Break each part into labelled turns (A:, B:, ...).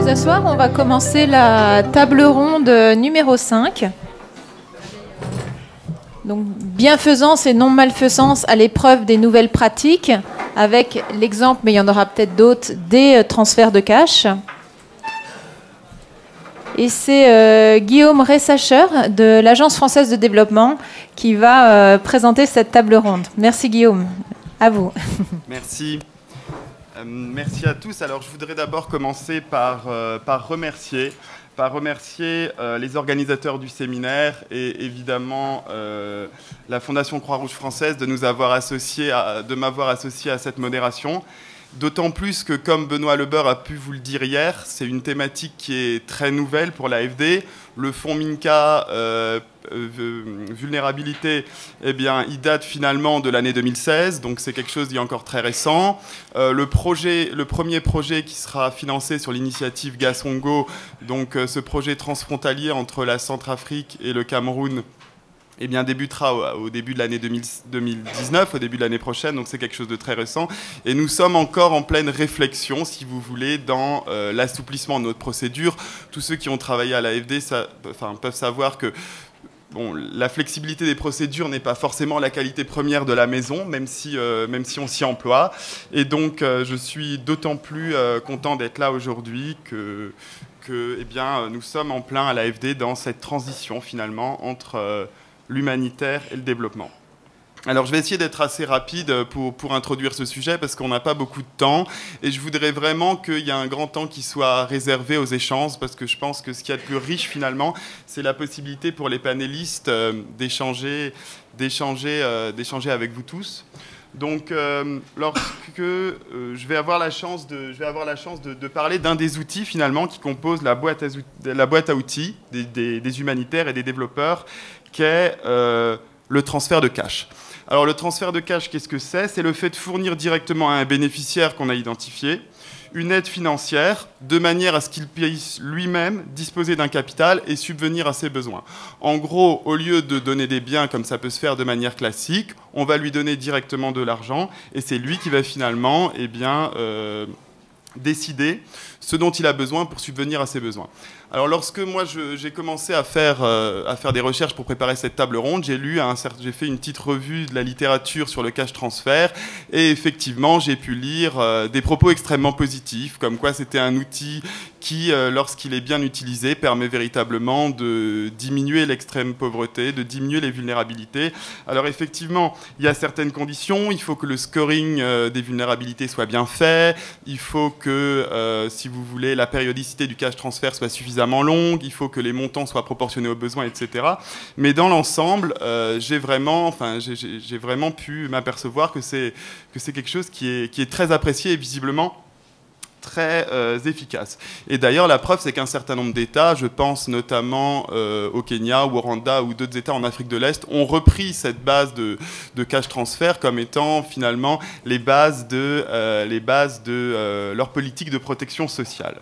A: Ce soir, on va commencer la table ronde numéro 5. Donc, bienfaisance et non-malfaisance à l'épreuve des nouvelles pratiques, avec l'exemple, mais il y en aura peut-être d'autres, des transferts de cash. Et c'est Guillaume Ressacher de l'Agence française de développement qui va présenter cette table ronde. Merci Guillaume, à vous.
B: Merci. Merci à tous. Alors, je voudrais d'abord commencer par remercier les organisateurs du séminaire et évidemment la Fondation Croix-Rouge française de m'avoir associé à cette modération. D'autant plus que, comme Benoît Lebeur a pu vous le dire hier, c'est une thématique qui est très nouvelle pour l'AFD. Le fonds Minca vulnérabilité, eh bien, il date finalement de l'année 2016, donc c'est quelque chose qui est encore très récent. Le premier projet qui sera financé sur l'initiative Gasongo, donc ce projet transfrontalier entre la Centrafrique et le Cameroun, eh bien, débutera au début de l'année 2019, au début de l'année prochaine, donc c'est quelque chose de très récent. Et nous sommes encore en pleine réflexion, si vous voulez, dans l'assouplissement de notre procédure. Tous ceux qui ont travaillé à l'AFD peuvent savoir que bon, la flexibilité des procédures n'est pas forcément la qualité première de la maison, même si on s'y emploie. Et donc, je suis d'autant plus content d'être là aujourd'hui que eh bien, nous sommes en plein à l'AFD dans cette transition, finalement, entre l'humanitaire et le développement. Alors, je vais essayer d'être assez rapide pour introduire ce sujet parce qu'on n'a pas beaucoup de temps et je voudrais vraiment qu'il y ait un grand temps qui soit réservé aux échanges parce que je pense que ce qu'il y a de plus riche, finalement, c'est la possibilité pour les panélistes d'échanger avec vous tous. Donc, lorsque je vais avoir la chance de parler d'un des outils finalement qui compose la boîte à outils des humanitaires et des développeurs, qu'est le transfert de cash. Alors, le transfert de cash, qu'est-ce que c'est? C'est le fait de fournir directement à un bénéficiaire qu'on a identifié une aide financière de manière à ce qu'il puisse lui-même disposer d'un capital et subvenir à ses besoins. En gros, au lieu de donner des biens comme ça peut se faire de manière classique, on va lui donner directement de l'argent et c'est lui qui va finalement décider ce dont il a besoin pour subvenir à ses besoins. Alors lorsque moi j'ai commencé à faire des recherches pour préparer cette table ronde, j'ai fait une petite revue de la littérature sur le cash transfert et effectivement j'ai pu lire des propos extrêmement positifs, comme quoi c'était un outil qui, lorsqu'il est bien utilisé, permet véritablement de diminuer l'extrême pauvreté, de diminuer les vulnérabilités. Alors effectivement, il y a certaines conditions, il faut que le scoring des vulnérabilités soit bien fait, il faut que, si vous voulez, la périodicité du cash transfert soit suffisamment longue, il faut que les montants soient proportionnés aux besoins, etc. Mais dans l'ensemble, j'ai vraiment pu m'apercevoir que c'est quelque chose qui est très apprécié et visiblement très efficace. Et d'ailleurs, la preuve, c'est qu'un certain nombre d'États, je pense notamment au Kenya ou au Rwanda ou d'autres États en Afrique de l'Est, ont repris cette base de cash transfert comme étant finalement les bases de leur politique de protection sociale.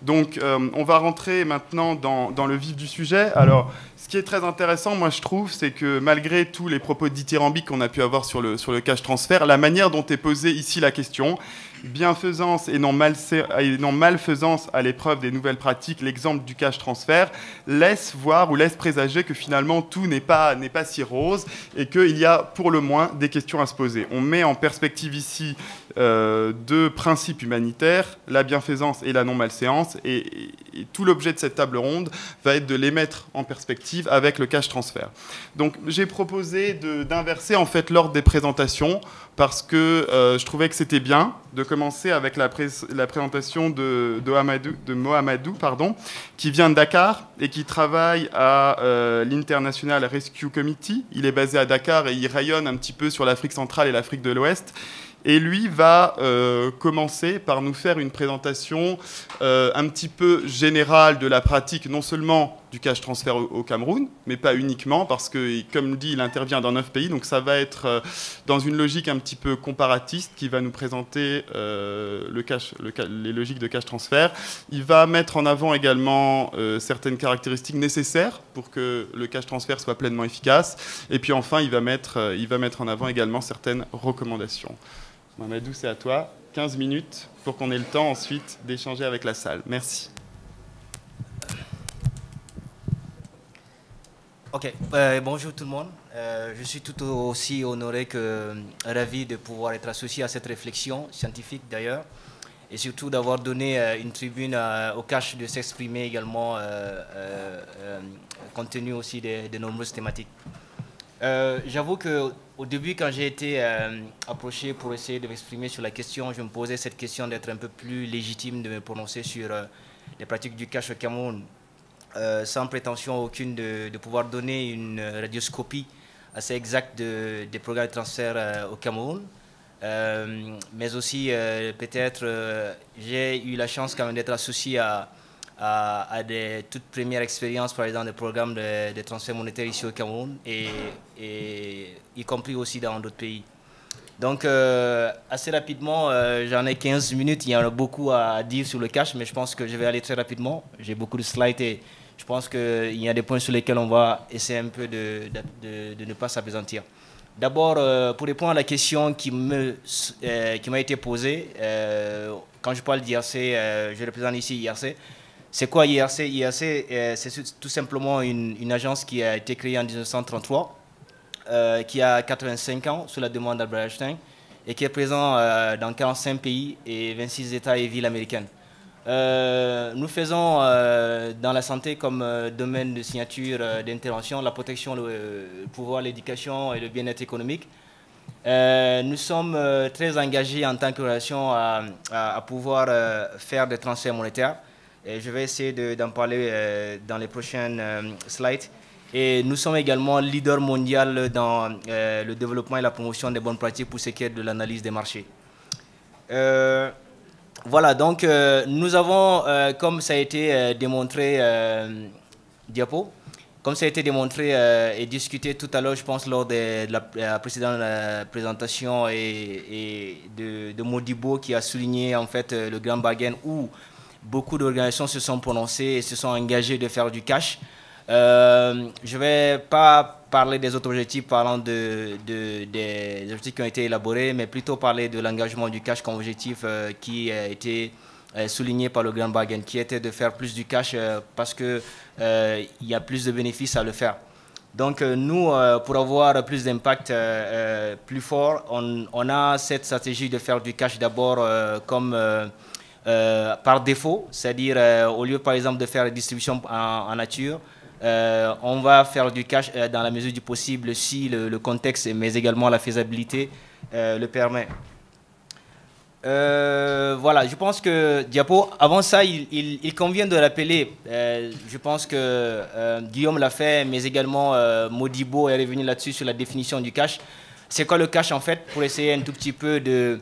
B: Donc, on va rentrer maintenant dans le vif du sujet. Alors, ce qui est très intéressant, moi, je trouve, c'est que malgré tous les propos dithyrambiques qu'on a pu avoir sur le cash transfert, la manière dont est posée ici la question, bienfaisance et non malfaisance à l'épreuve des nouvelles pratiques, l'exemple du cash transfert, laisse voir ou laisse présager que finalement tout n'est pas si rose et qu'il y a pour le moins des questions à se poser. On met en perspective ici deux principes humanitaires, la bienfaisance et la non-malséance, et tout l'objet de cette table ronde va être de les mettre en perspective avec le cash transfert. Donc j'ai proposé d'inverser en fait l'ordre des présentations parce que je trouvais que c'était bien de commencer avec la présentation de Mohamedou, qui vient de Dakar et qui travaille à l'International Rescue Committee. Il est basé à Dakar et il rayonne un petit peu sur l'Afrique centrale et l'Afrique de l'Ouest. Et lui va commencer par nous faire une présentation un petit peu générale de la pratique, non seulement du cash transfert au Cameroun, mais pas uniquement, parce que, comme dit, il intervient dans 9 pays, donc ça va être dans une logique un petit peu comparatiste qui va nous présenter les logiques de cash transfert. Il va mettre en avant également certaines caractéristiques nécessaires pour que le cash transfert soit pleinement efficace. Et puis enfin, il va mettre en avant également certaines recommandations. Mohamedou, c'est à toi. 15 minutes pour qu'on ait le temps ensuite d'échanger avec la salle. Merci.
C: Ok, bonjour tout le monde. Je suis tout aussi honoré que ravi de pouvoir être associé à cette réflexion scientifique d'ailleurs, et surtout d'avoir donné une tribune au Cash de s'exprimer également compte tenu aussi de nombreuses thématiques. J'avoue qu'au début, quand j'ai été approché pour essayer de m'exprimer sur la question, je me posais cette question d'être un peu plus légitime, de me prononcer sur les pratiques du cash au Cameroun, sans prétention aucune de pouvoir donner une radioscopie assez exacte des programmes de transfert au Cameroun. Mais aussi, peut-être, j'ai eu la chance quand même d'être associé à des toutes premières expériences, par exemple, des programmes de transfert monétaire ici au Cameroun, et y compris aussi dans d'autres pays. Donc, assez rapidement, j'en ai 15 minutes, il y en a beaucoup à dire sur le cash, mais je pense que je vais aller très rapidement. J'ai beaucoup de slides et je pense qu'il y a des points sur lesquels on va essayer un peu de ne pas s'appesantir. D'abord, pour répondre à la question qui m'a été posée, quand je parle d'IRC, je représente ici IRC. C'est quoi IRC? IRC, c'est tout simplement une agence qui a été créée en 1933, qui a 85 ans sous la demande d'Albert Einstein et qui est présent dans 45 pays et 26 États et villes américaines. Nous faisons dans la santé comme domaine de signature d'intervention la protection, le pouvoir, l'éducation et le bien-être économique. Nous sommes très engagés en tant que relation à pouvoir faire des transferts monétaires. Et je vais essayer d'en parler dans les prochaines slides. Et nous sommes également leader mondial dans le développement et la promotion des bonnes pratiques pour ce qui est de l'analyse des marchés. Voilà, donc nous avons, comme ça a été démontré, diapo, comme ça a été démontré et discuté tout à l'heure, je pense, lors de la précédente présentation et de Modibo qui a souligné en fait le grand bargain où beaucoup d'organisations se sont prononcées et se sont engagées de faire du cash. Je ne vais pas parler des autres objectifs parlant des objectifs qui ont été élaborés, mais plutôt parler de l'engagement du cash comme objectif qui a été souligné par le grand bargain, qui était de faire plus du cash parce qu'il y a plus de bénéfices à le faire. Donc nous, pour avoir plus d'impact plus fort, on a cette stratégie de faire du cash d'abord comme par défaut, c'est-à-dire au lieu par exemple de faire la distribution en nature, on va faire du cash dans la mesure du possible si le contexte mais également la faisabilité le permet. Voilà, je pense que Diapo, avant ça, il convient de rappeler, je pense que Guillaume l'a fait, mais également Modibo est revenu là-dessus sur la définition du cash. C'est quoi le cash en fait, pour essayer un tout petit peu de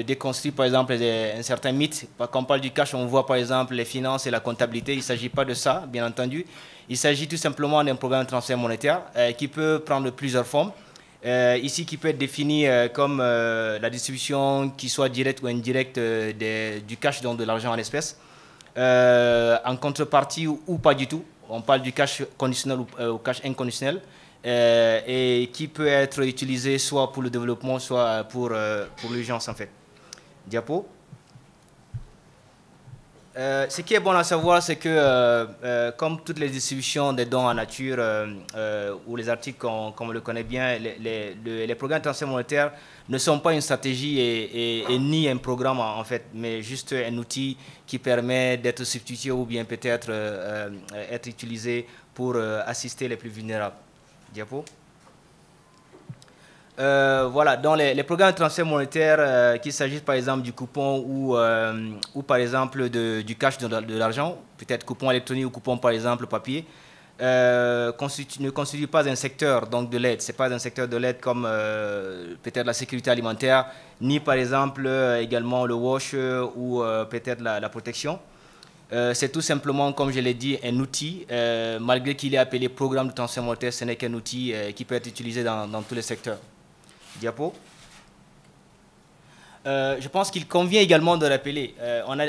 C: déconstruire par exemple un certain mythe. Quand on parle du cash, on voit par exemple les finances et la comptabilité. Il ne s'agit pas de ça, bien entendu. Il s'agit tout simplement d'un programme de transfert monétaire qui peut prendre plusieurs formes. Ici, qui peut être défini comme la distribution qui soit directe ou indirecte du cash, donc de l'argent en espèces, en contrepartie ou pas du tout. On parle du cash conditionnel ou cash inconditionnel. Et qui peut être utilisé soit pour le développement, soit pour l'urgence en fait. Diapo. Ce qui est bon à savoir, c'est que comme toutes les distributions des dons en nature ou les articles comme on le connaît bien, les programmes de transfert monétaire ne sont pas une stratégie et ni un programme en fait, mais juste un outil qui permet d'être substitué ou bien peut-être être utilisé pour assister les plus vulnérables. Diapo. Voilà, dans les programmes de transfert monétaire, qu'il s'agisse par exemple du coupon ou par exemple du cash de l'argent, peut-être coupon électronique ou coupon par exemple papier, ne constitue pas un secteur donc de l'aide. Ce n'est pas un secteur de l'aide comme peut-être la sécurité alimentaire, ni par exemple également le wash ou peut-être la protection. C'est tout simplement, comme je l'ai dit, un outil. Malgré qu'il est appelé programme de transfert monétaire, ce n'est qu'un outil qui peut être utilisé dans tous les secteurs. Diapo. Je pense qu'il convient également de rappeler,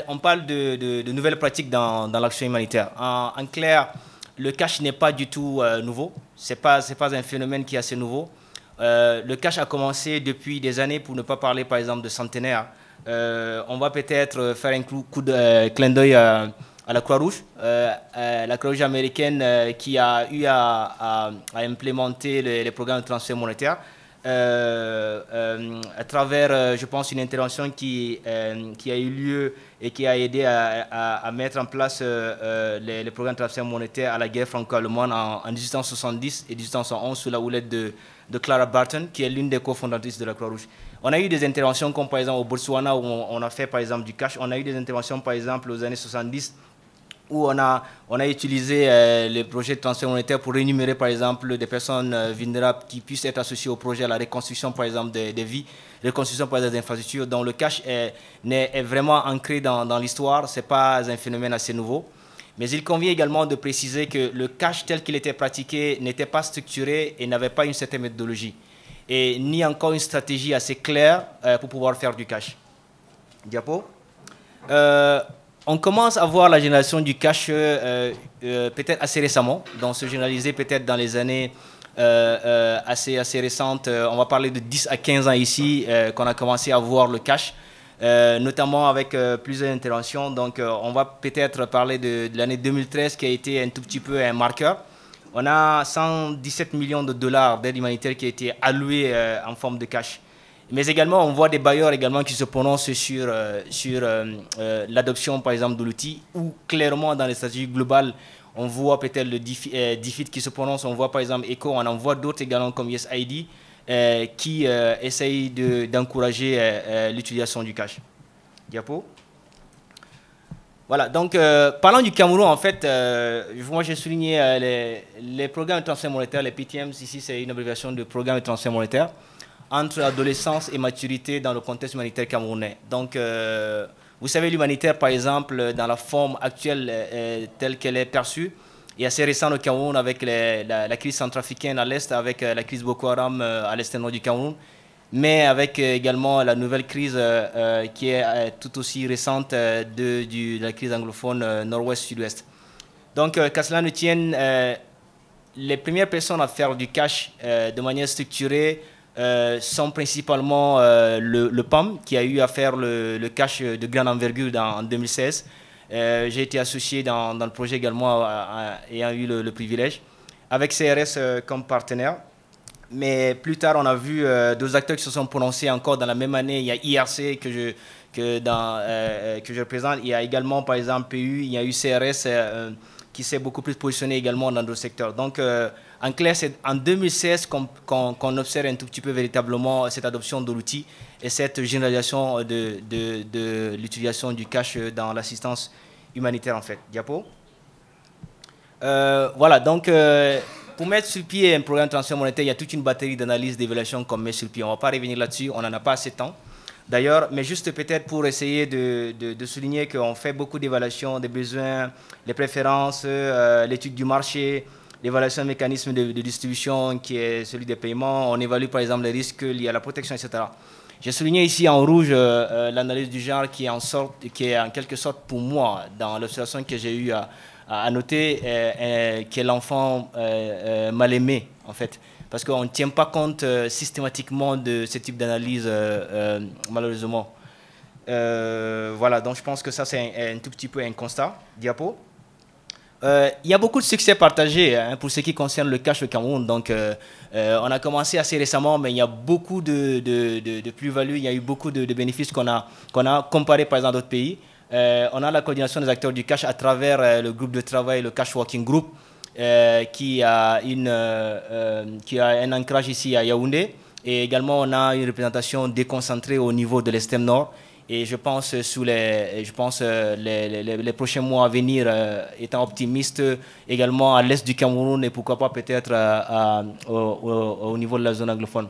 C: on parle de nouvelles pratiques dans l'action humanitaire. En clair, le cash n'est pas du tout nouveau. Ce n'est pas un phénomène qui est assez nouveau. Le cash a commencé depuis des années, pour ne pas parler par exemple de centenaires. On va peut-être faire un coup de clin d'œil à la Croix-Rouge. La Croix-Rouge américaine qui a eu à implémenter les programmes de transfert monétaire à travers, je pense, une intervention qui a eu lieu et qui a aidé à mettre en place les programmes de transfert monétaire à la guerre franco-allemande en 1870 et 1811 sous la houlette de Clara Barton, qui est l'une des cofondatrices de la Croix-Rouge. On a eu des interventions comme par exemple au Botswana où on a fait par exemple du cash. On a eu des interventions par exemple aux années 70 où on a utilisé les projets de transfert monétaire pour rémunérer par exemple des personnes vulnérables qui puissent être associées au projet, à la reconstruction par exemple des vies, reconstruction par exemple des infrastructures. Donc le cash est vraiment ancré dans l'histoire, ce n'est pas un phénomène assez nouveau. Mais il convient également de préciser que le cash tel qu'il était pratiqué n'était pas structuré et n'avait pas une certaine méthodologie. Et ni encore une stratégie assez claire pour pouvoir faire du cash. Diapo. On commence à voir la génération du cash peut-être assez récemment, donc se généraliser peut-être dans les années assez récentes. On va parler de 10 à 15 ans ici qu'on a commencé à voir le cash, notamment avec plusieurs interventions. Donc on va peut-être parler de l'année 2013 qui a été un tout petit peu un marqueur. On a 117 millions de dollars d'aide humanitaire qui a été alloués en forme de cash. Mais également, on voit des bailleurs également qui se prononcent sur l'adoption, par exemple, de l'outil, ou clairement dans les stratégies globales, on voit peut-être le DFID qui se prononce, on voit par exemple ECHO, on en voit d'autres également comme USAID qui essayent d'encourager l'utilisation du cash. Diapo. Voilà, donc parlant du Cameroun, en fait, moi j'ai souligné les programmes de transfert monétaire, les PTMs, ici c'est une abréviation de programme de transfert monétaire, entre adolescence et maturité dans le contexte humanitaire camerounais. Donc, vous savez, l'humanitaire, par exemple, dans la forme actuelle telle qu'elle est perçue, est assez récent au Cameroun avec la crise centrafricaine à l'est, avec la crise Boko Haram à l'extrême nord du Cameroun, mais avec également la nouvelle crise qui est tout aussi récente de la crise anglophone nord-ouest-sud-ouest. Donc, qu'à cela ne tienne, les premières personnes à faire du cash de manière structurée sont principalement le PAM, qui a eu à faire le cash de grande envergure en 2016. J'ai été associé dans le projet également, ayant eu le privilège, avec CRS comme partenaire. Mais plus tard, on a vu deux acteurs qui se sont prononcés encore dans la même année. Il y a IRC que je représente. Il y a également, par exemple, PU. Il y a eu CRS qui s'est beaucoup plus positionné également dans d'autres secteurs. Donc, en clair, c'est en 2016 qu'on observe un tout petit peu véritablement cette adoption de l'outil et cette généralisation de l'utilisation du cash dans l'assistance humanitaire, en fait. Diapo. Voilà, donc, pour mettre sur pied un programme de transfert monétaire, il y a toute une batterie d'analyses, d'évaluations qu'on met sur pied. On ne va pas revenir là-dessus, on n'en a pas assez de temps. D'ailleurs, mais juste peut-être pour essayer de souligner qu'on fait beaucoup d'évaluations des besoins, les préférences, l'étude du marché, l'évaluation des mécanismes de distribution qui est celui des paiements. On évalue par exemple les risques liés à la protection, etc. J'ai souligné ici en rouge l'analyse du genre qui est en quelque sorte pour moi, dans l'observation que j'ai eu à noter, qui est l'enfant mal aimé en fait. Parce qu'on ne tient pas compte systématiquement de ce type d'analyse, malheureusement. Voilà, donc je pense que ça, c'est un tout petit peu un constat. Diapo. Il y a beaucoup de succès partagés pour ce qui concerne le cash au Cameroun. Donc, on a commencé assez récemment, mais il y a beaucoup de plus-values, il y a eu beaucoup de bénéfices qu'on a comparé par exemple à d'autres pays. On a la coordination des acteurs du cash à travers le groupe de travail, le Cash Working Group, qui a un ancrage ici à Yaoundé. Et également, on a une représentation déconcentrée au niveau de l'extrême nord. Et je pense, les prochains mois à venir, étant optimiste, également à l'est du Cameroun et pourquoi pas peut-être au niveau de la zone anglophone.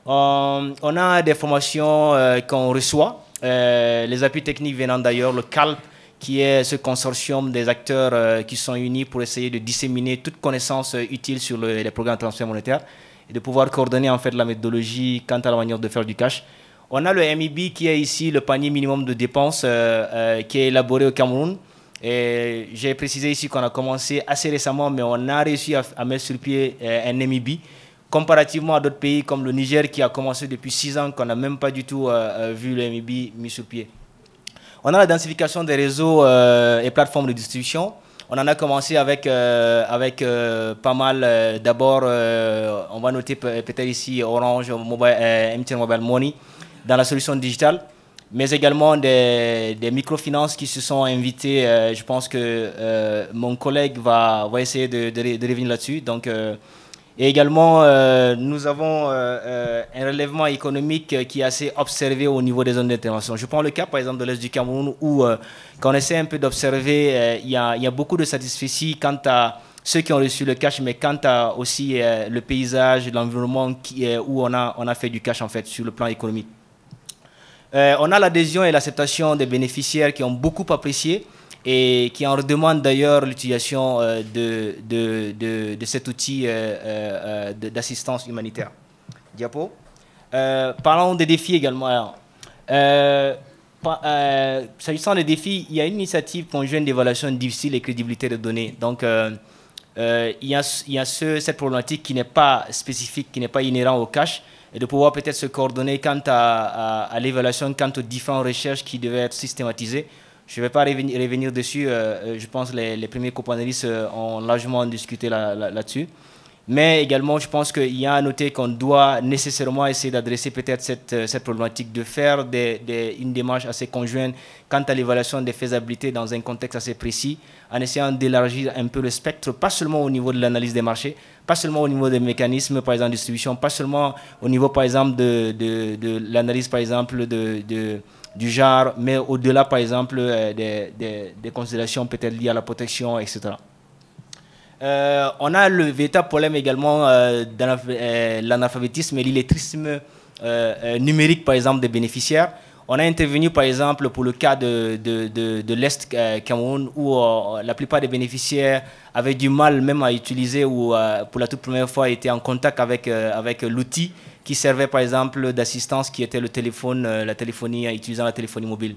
C: On a des formations qu'on reçoit, les appuis techniques venant d'ailleurs, le CALP, qui est ce consortium des acteurs qui sont unis pour essayer de disséminer toute connaissance utile sur les programmes de transfert monétaire et de pouvoir coordonner en fait la méthodologie quant à la manière de faire du cash. On a le MIB qui est ici le panier minimum de dépenses qui est élaboré au Cameroun. J'ai précisé ici qu'on a commencé assez récemment, mais on a réussi à mettre sur pied un MIB comparativement à d'autres pays comme le Niger qui a commencé depuis 6 ans, qu'on n'a même pas du tout vu le MIB mis sur pied. On a la densification des réseaux et plateformes de distribution. On en a commencé avec pas mal. D'abord, on va noter peut-être ici Orange, MTN Mobile Money dans la solution digitale, mais également des microfinances qui se sont invitées. Je pense que mon collègue va essayer de revenir là-dessus. Donc, et également, nous avons un relèvement économique qui est assez observé au niveau des zones d'intervention. Je prends le cas, par exemple, de l'Est du Cameroun, où quand on essaie un peu d'observer, il y a beaucoup de satisfaction quant à ceux qui ont reçu le cash, mais quant à aussi le paysage, l'environnement où on a fait du cash, en fait, sur le plan économique. On a l'adhésion et l'acceptation des bénéficiaires qui ont beaucoup apprécié et qui en redemandent d'ailleurs l'utilisation de cet outil d'assistance humanitaire. Diapo. Parlons des défis également. S'agissant des défis, il y a une initiative conjointe d'évaluation difficile et crédibilité des données. Donc, il y a cette problématique qui n'est pas spécifique, qui n'est pas inhérente au cash, et de pouvoir peut-être se coordonner quant à l'évaluation, quant aux différentes recherches qui devaient être systématisées. Je ne vais pas revenir dessus, je pense que les premiers copanélistes ont largement discuté là-dessus. Mais également, je pense qu'il y a à noter qu'on doit nécessairement essayer d'adresser peut-être cette problématique, de faire une démarche assez conjointe quant à l'évaluation des faisabilités dans un contexte assez précis, en essayant d'élargir un peu le spectre, pas seulement au niveau de l'analyse des marchés, pas seulement au niveau des mécanismes, par exemple, de distribution, pas seulement au niveau, par exemple, de l'analyse, par exemple, du genre, mais au-delà, par exemple, des considérations peut-être liées à la protection, etc. On a le véritable problème également dans l'analphabétisme et l'illettrisme numérique, par exemple, des bénéficiaires. On a intervenu, par exemple, pour le cas de l'Est Cameroun, où la plupart des bénéficiaires avaient du mal même à utiliser ou pour la toute première fois étaient en contact avec l'outil qui servait, par exemple, d'assistance, qui était le téléphone, la téléphonie, utilisant la téléphonie mobile.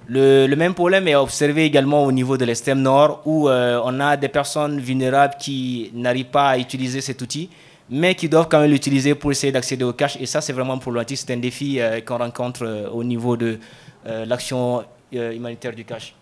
C: Le même problème est observé également au niveau de l'extrême nord, où on a des personnes vulnérables qui n'arrivent pas à utiliser cet outil, mais qui doivent quand même l'utiliser pour essayer d'accéder au cash. Et ça, c'est vraiment problématique. C'est un défi qu'on rencontre au niveau de l'action humanitaire du cash.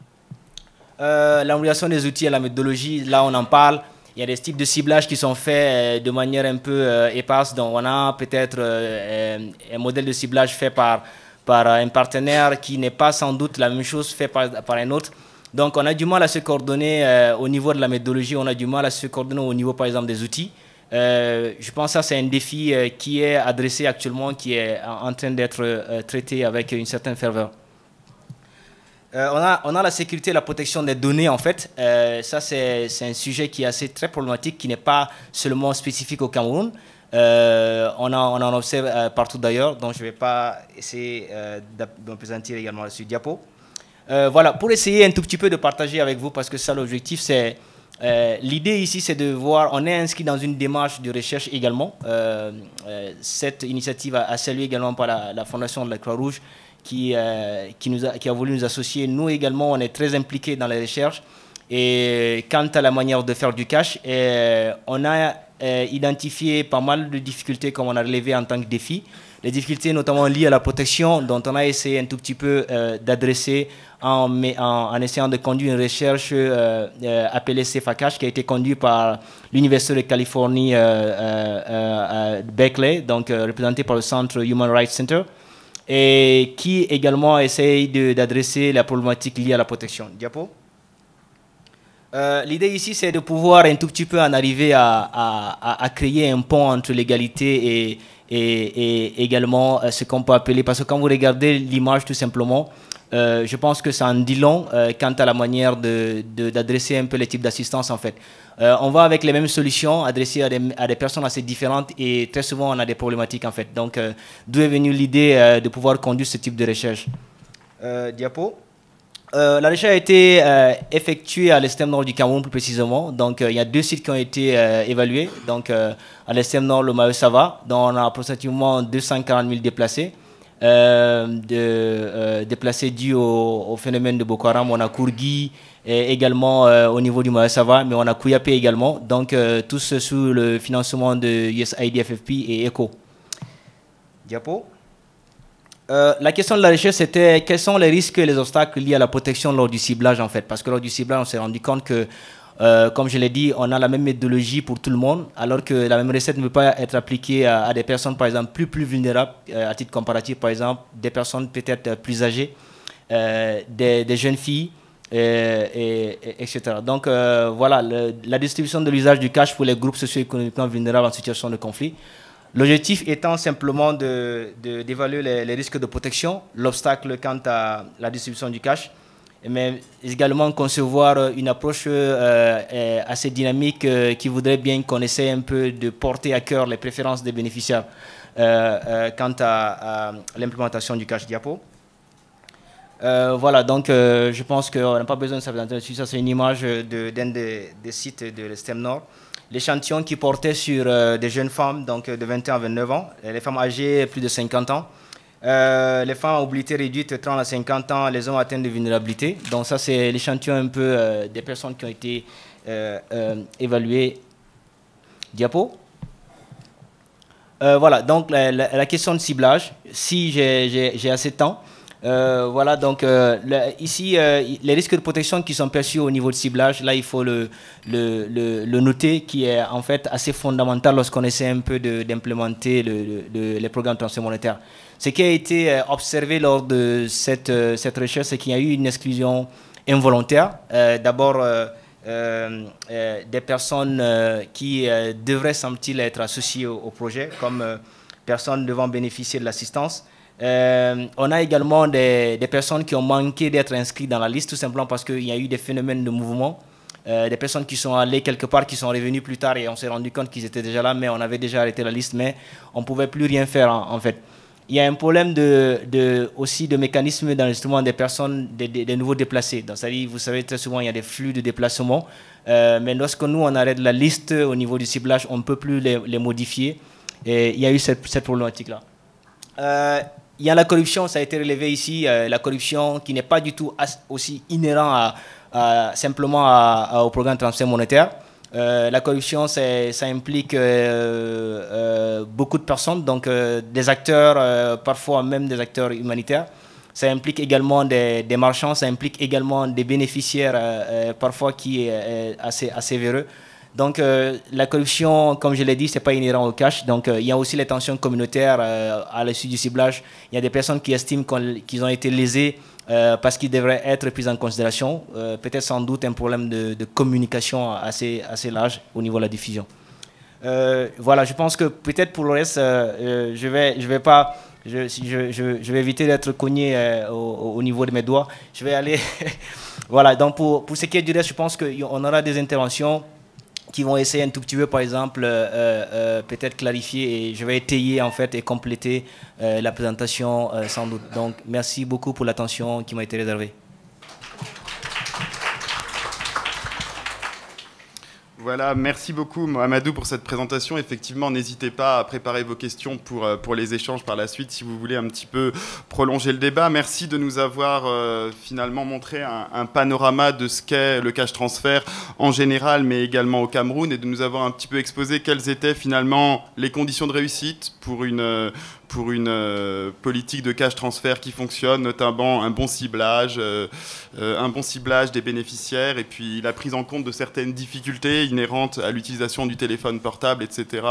C: L'amélioration des outils et la méthodologie, là, on en parle. Il y a des types de ciblage qui sont faits de manière un peu éparse. Donc, on a peut-être un modèle de ciblage fait par un partenaire qui n'est pas sans doute la même chose fait par un autre. Donc, on a du mal à se coordonner au niveau de la méthodologie, on a du mal à se coordonner au niveau, par exemple, des outils. Je pense que ça, c'est un défi qui est adressé actuellement, qui est en train d'être traité avec une certaine ferveur. On a la sécurité et la protection des données, en fait. Ça, c'est un sujet qui est assez très problématique, qui n'est pas seulement spécifique au Cameroun. On en observe partout d'ailleurs, donc je ne vais pas essayer de me présenter également là-dessus. Diapo. Voilà, pour essayer un tout petit peu de partager avec vous, parce que ça, l'objectif, c'est... l'idée ici, c'est de voir, on est inscrit dans une démarche de recherche également. Cette initiative a salué également par la Fondation de la Croix-Rouge qui a voulu nous associer. Nous également, on est très impliqués dans les recherches. Et quant à la manière de faire du cash, on a identifié pas mal de difficultés comme on a relevé en tant que défi. Les difficultés notamment liées à la protection, dont on a essayé un tout petit peu d'adresser en essayant de conduire une recherche appelée CEFA-Cash, qui a été conduite par l'Université de Californie Berkeley, donc représentée par le Centre Human Rights Center, et qui également essaye d'adresser la problématique liée à la protection. Diapo. L'idée ici, c'est de pouvoir un tout petit peu en arriver à créer un pont entre l'égalité et également ce qu'on peut appeler, parce que quand vous regardez l'image tout simplement, je pense que ça en dit long quant à la manière d'adresser un peu les types d'assistance en fait. On va avec les mêmes solutions adressées à des personnes assez différentes et très souvent on a des problématiques en fait. Donc d'où est venue l'idée de pouvoir conduire ce type de recherche. Diapo. La recherche a été effectuée à l'extrême nord du Cameroun plus précisément. Donc il y a 2 sites qui ont été évalués. Donc à l'extrême nord, le Mayo-Sava, dont on a approximativement 240 000 déplacés. Déplacés dus au phénomène de Boko Haram. On a Kourgui également au niveau du Mayo-Sava, mais on a Kouyapé également. Donc tous sous le financement de USAID, FFP et ECHO. Diapo. La question de la recherche, c'était quels sont les risques et les obstacles liés à la protection lors du ciblage, en fait. Parce que lors du ciblage, on s'est rendu compte que, comme je l'ai dit, on a la même méthodologie pour tout le monde, alors que la même recette ne peut pas être appliquée à des personnes, par exemple, plus vulnérables, à titre comparatif, par exemple, des personnes peut-être plus âgées, des jeunes filles, etc. Donc, voilà, la distribution de l'usage du cash pour les groupes socio-économiquement vulnérables en situation de conflit. L'objectif étant simplement d'évaluer les risques de protection, l'obstacle quant à la distribution du cash, mais également concevoir une approche assez dynamique qui voudrait bien qu'on essaie un peu de porter à cœur les préférences des bénéficiaires quant à l'implémentation du cash diapo. Voilà, donc je pense qu'on n'a pas besoin de s'avancer dessus. Ça, c'est une image d'un des sites de l'Extrême Nord. L'échantillon qui portait sur des jeunes femmes, donc de 21 à 29 ans, les femmes âgées plus de 50 ans. Les femmes à mobilité réduite, 30 à 50 ans, les hommes atteints de vulnérabilité. Donc ça, c'est l'échantillon un peu des personnes qui ont été évaluées. Diapo. Voilà, donc la question de ciblage, si j'ai assez de temps. Voilà, donc ici, les risques de protection qui sont perçus au niveau de ciblage, là, il faut le noter, qui est en fait assez fondamental lorsqu'on essaie un peu d'implémenter les programmes de transfert monétaire. Ce qui a été observé lors de cette recherche, c'est qu'il y a eu une exclusion involontaire. D'abord, des personnes qui devraient, semble-t-il, être associées au projet, comme personnes devant bénéficier de l'assistance. On a également des personnes qui ont manqué d'être inscrites dans la liste, tout simplement parce qu'il y a eu des phénomènes de mouvement, des personnes qui sont allées quelque part, qui sont revenues plus tard et on s'est rendu compte qu'ils étaient déjà là, mais on avait déjà arrêté la liste, mais on ne pouvait plus rien faire en fait. Il y a un problème aussi de mécanisme d'enregistrement des personnes, des nouveaux déplacés. C'est-à-dire, vous savez, très souvent, il y a des flux de déplacement, mais lorsque nous, on arrête la liste au niveau du ciblage, on ne peut plus les modifier. Et il y a eu cette problématique-là. Il y a la corruption, ça a été relevé ici, la corruption qui n'est pas du tout aussi inhérent simplement au programme de transfert monétaire. La corruption, ça implique beaucoup de personnes, donc des acteurs, parfois même des acteurs humanitaires. Ça implique également des marchands, ça implique également des bénéficiaires, parfois qui est assez véreux. Donc la corruption, comme je l'ai dit, ce n'est pas inhérent au cash. Donc il y a aussi les tensions communautaires à l'issue du ciblage. Il y a des personnes qui estiment qu'ils ont été lésés parce qu'ils devraient être pris en considération. Peut-être sans doute un problème de communication assez large au niveau de la diffusion. Voilà, je pense que peut-être pour le reste, je vais éviter d'être cogné au niveau de mes doigts. Je vais aller... Voilà, donc pour ce qui est du reste, je pense qu'on aura des interventions qui vont essayer un tout petit peu, par exemple, peut-être clarifier, et je vais étayer en fait et compléter la présentation sans doute. Donc merci beaucoup pour l'attention qui m'a été réservée.
B: Voilà, merci beaucoup Mohamedou pour cette présentation. Effectivement, n'hésitez pas à préparer vos questions pour les échanges par la suite si vous voulez un petit peu prolonger le débat. Merci de nous avoir finalement montré un panorama de ce qu'est le cash transfert en général, mais également au Cameroun, et de nous avoir un petit peu exposé quelles étaient finalement les conditions de réussite pour une politique de cash transfert qui fonctionne, notamment un bon ciblage des bénéficiaires et puis la prise en compte de certaines difficultés inhérentes à l'utilisation du téléphone portable, etc.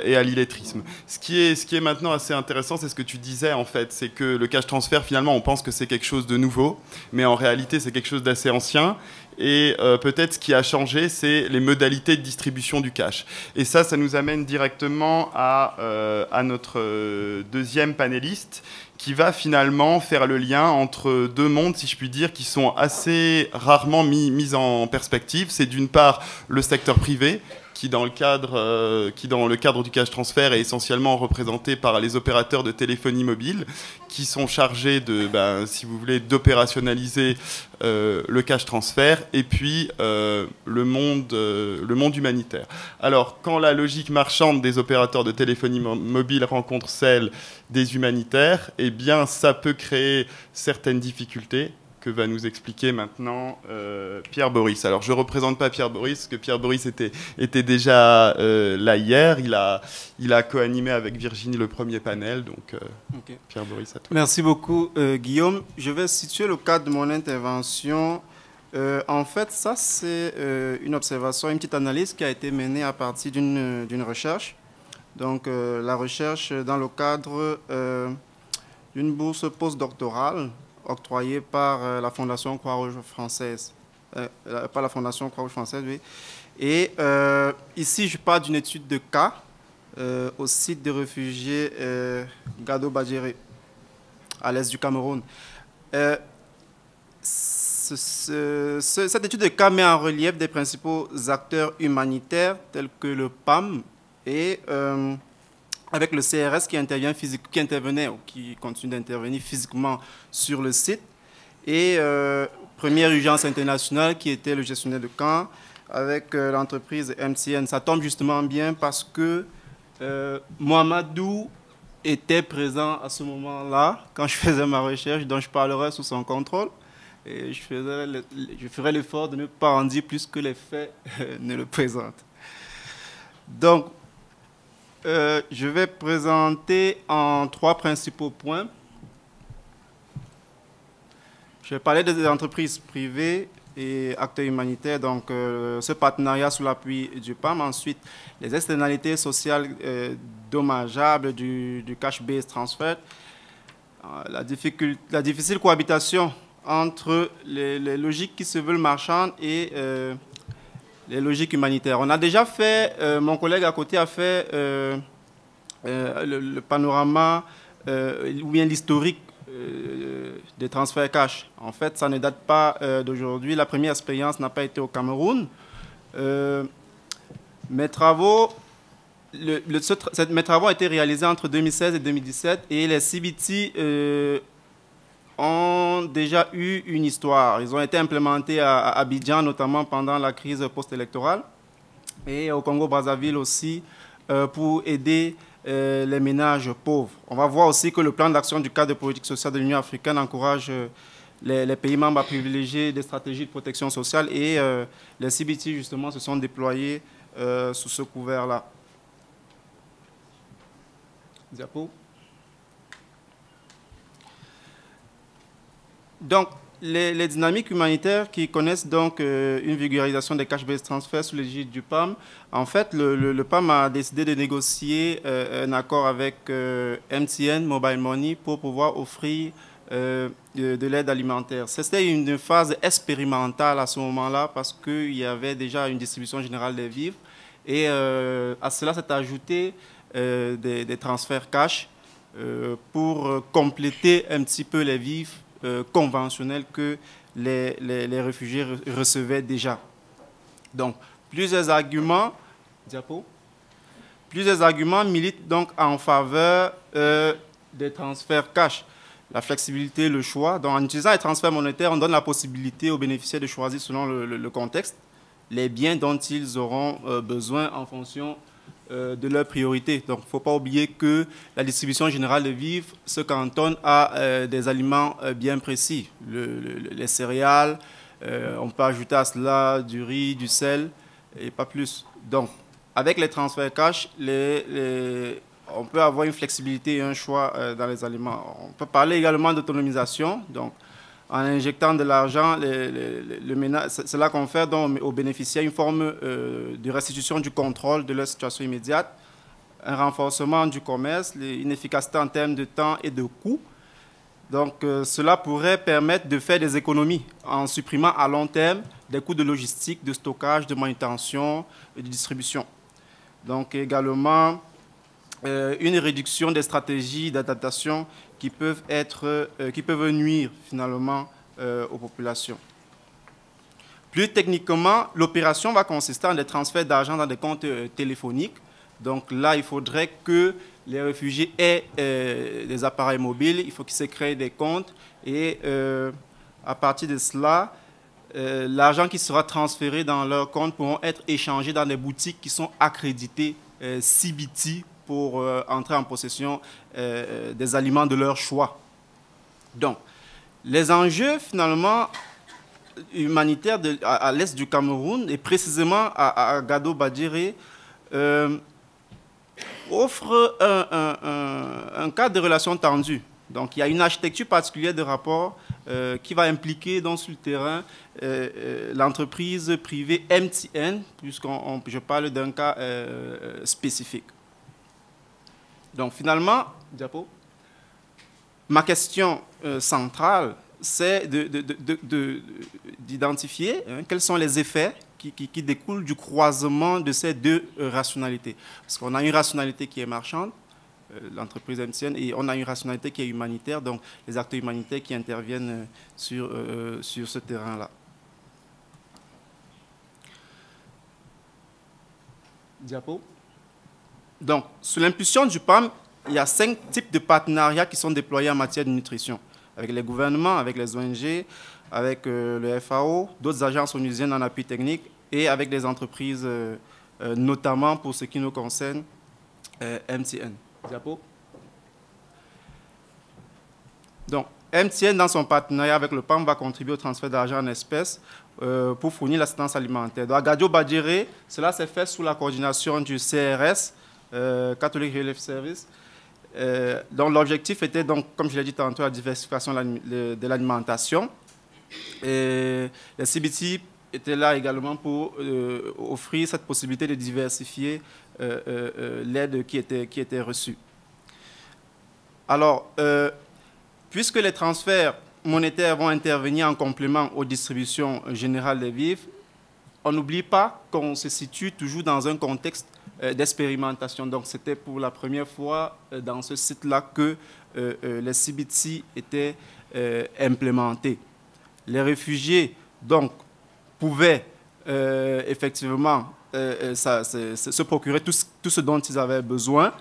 B: Et à l'illettrisme. Ce qui est maintenant assez intéressant, c'est ce que tu disais en fait, c'est que le cash transfert, finalement, on pense que c'est quelque chose de nouveau, mais en réalité, c'est quelque chose d'assez ancien. Et peut-être ce qui a changé, c'est les modalités de distribution du cash. Et ça nous amène directement à notre deuxième panéliste, qui va finalement faire le lien entre deux mondes, si je puis dire, qui sont assez rarement mis en perspective. C'est d'une part le secteur privé, qui dans le cadre du cash transfert est essentiellement représenté par les opérateurs de téléphonie mobile, qui sont chargés si vous voulez, d'opérationnaliser le cash transfert, et puis le monde humanitaire. Alors, quand la logique marchande des opérateurs de téléphonie mobile rencontre celle des humanitaires, eh bien, ça peut créer certaines difficultés que va nous expliquer maintenant Pierre Boris. Alors, je ne représente pas Pierre Boris, parce que Pierre Boris était déjà là hier. Il a co-animé avec Virginie le premier panel. Donc,
D: Okay.
B: Pierre Boris, à toi.
D: Merci beaucoup, Guillaume. Je vais situer le cadre de mon intervention. En fait, ça, c'est une observation, une petite analyse qui a été menée à partir d'une recherche. Donc, la recherche dans le cadre d'une bourse postdoctorale octroyée par la Fondation Croix-Rouge française. Par la Fondation Croix-Rouge française, oui. Et ici, je parle d'une étude de cas au site de réfugiés Gado Badjéré, à l'est du Cameroun. Cette étude de cas met en relief des principaux acteurs humanitaires tels que le PAM et avec le CRS qui intervenait ou qui continue d'intervenir physiquement sur le site, et Première Urgence Internationale qui était le gestionnaire de camp avec l'entreprise MCN. Ça tombe justement bien parce que Mohamedou était présent à ce moment-là quand je faisais ma recherche, dont je parlerai sous son contrôle. Et je ferai l'effort de ne pas en dire plus que les faits ne le présentent. Donc, je vais présenter en 3 principaux points. Je vais parler des entreprises privées et acteurs humanitaires, donc ce partenariat sous l'appui du PAM. Ensuite, les externalités sociales dommageables du cash-based transfer, la difficile cohabitation entre les logiques qui se veulent marchandes et les logiques humanitaires. On a déjà fait, mon collègue à côté a fait le panorama ou bien l'historique des transferts cash. En fait, ça ne date pas d'aujourd'hui. La première expérience n'a pas été au Cameroun. Mes travaux ont été réalisés entre 2016 et 2017 et les CBT ont déjà eu une histoire. Ils ont été implémentés à Abidjan, notamment pendant la crise post-électorale, et au Congo-Brazzaville aussi, pour aider les ménages pauvres. On va voir aussi que le plan d'action du cadre de politique sociale de l'Union africaine encourage les pays membres à privilégier des stratégies de protection sociale, et les CBT, justement, se sont déployés sous ce couvert-là. Diapo. Donc, les dynamiques humanitaires qui connaissent donc une vulgarisation des cash-based transfers sous l'égide du PAM, en fait, le PAM a décidé de négocier un accord avec MTN Mobile Money pour pouvoir offrir de l'aide alimentaire. C'était une phase expérimentale à ce moment-là parce qu'il y avait déjà une distribution générale des vivres, et à cela s'est ajouté des transferts cash pour compléter un petit peu les vivres conventionnels que les réfugiés recevaient déjà. Donc, plusieurs arguments militent donc en faveur des transferts cash. La flexibilité, le choix. Donc, en utilisant les transferts monétaires, on donne la possibilité aux bénéficiaires de choisir selon le contexte les biens dont ils auront besoin en fonction de leurs priorités. Donc, il ne faut pas oublier que la distribution générale de vivres se cantonne à des aliments bien précis. Les céréales, on peut ajouter à cela du riz, du sel, et pas plus. Donc, avec les transferts cash, on peut avoir une flexibilité et un choix dans les aliments. On peut parler également d'autonomisation. Donc, en injectant de l'argent, c'est là qu'on fait donc aux bénéficiaires une forme de restitution du contrôle de leur situation immédiate, un renforcement du commerce, une efficacité en termes de temps et de coûts. Donc, cela pourrait permettre de faire des économies en supprimant à long terme des coûts de logistique, de stockage, de manutention et de distribution. Donc, également, une réduction des stratégies d'adaptation qui peuvent nuire finalement aux populations. Plus techniquement, l'opération va consister en des transferts d'argent dans des comptes téléphoniques. Donc là, il faudrait que les réfugiés aient des appareils mobiles, il faut qu'ils se créent des comptes, et à partir de cela, l'argent qui sera transféré dans leur compte pourront être échangés dans des boutiques qui sont accréditées CBT pour entrer en possession des aliments de leur choix. Donc, Les enjeux, finalement, humanitaires à l'est du Cameroun, et précisément à Gado-Badjéré, offrent un cadre de relations tendues. Donc, il y a une architecture particulière de rapport qui va impliquer donc, sur le terrain l'entreprise privée MTN, puisque je parle d'un cas spécifique. Donc, finalement, diapo, ma question centrale, c'est d'identifier quels sont les effets qui découlent du croisement de ces deux rationalités. Parce qu'on a une rationalité qui est marchande, l'entreprise MTN, et on a une rationalité qui est humanitaire, donc les acteurs humanitaires qui interviennent sur ce terrain-là. Diapo. Donc, sous l'impulsion du PAM, il y a 5 types de partenariats qui sont déployés en matière de nutrition, avec les gouvernements, avec les ONG, avec le FAO, d'autres agences onusiennes en appui technique et avec des entreprises, notamment pour ce qui nous concerne, MTN. Diapo. Donc, MTN, dans son partenariat avec le PAM, va contribuer au transfert d'argent en espèces pour fournir l'assistance alimentaire. Donc, à Gado-Badjéré, cela s'est fait sous la coordination du CRS, Catholic Relief Service. Donc, l'objectif était, donc, comme je l'ai dit tantôt, la diversification de l'alimentation. Les CBT étaient là également pour offrir cette possibilité de diversifier l'aide qui était reçue. Alors, puisque les transferts monétaires vont intervenir en complément aux distributions générales des vivres, on n'oublie pas qu'on se situe toujours dans un contexte d'expérimentation. Donc, c'était pour la première fois dans ce site-là que les CBT étaient implémentés. Les réfugiés, donc, pouvaient effectivement se procurer tout ce dont ils avaient besoin.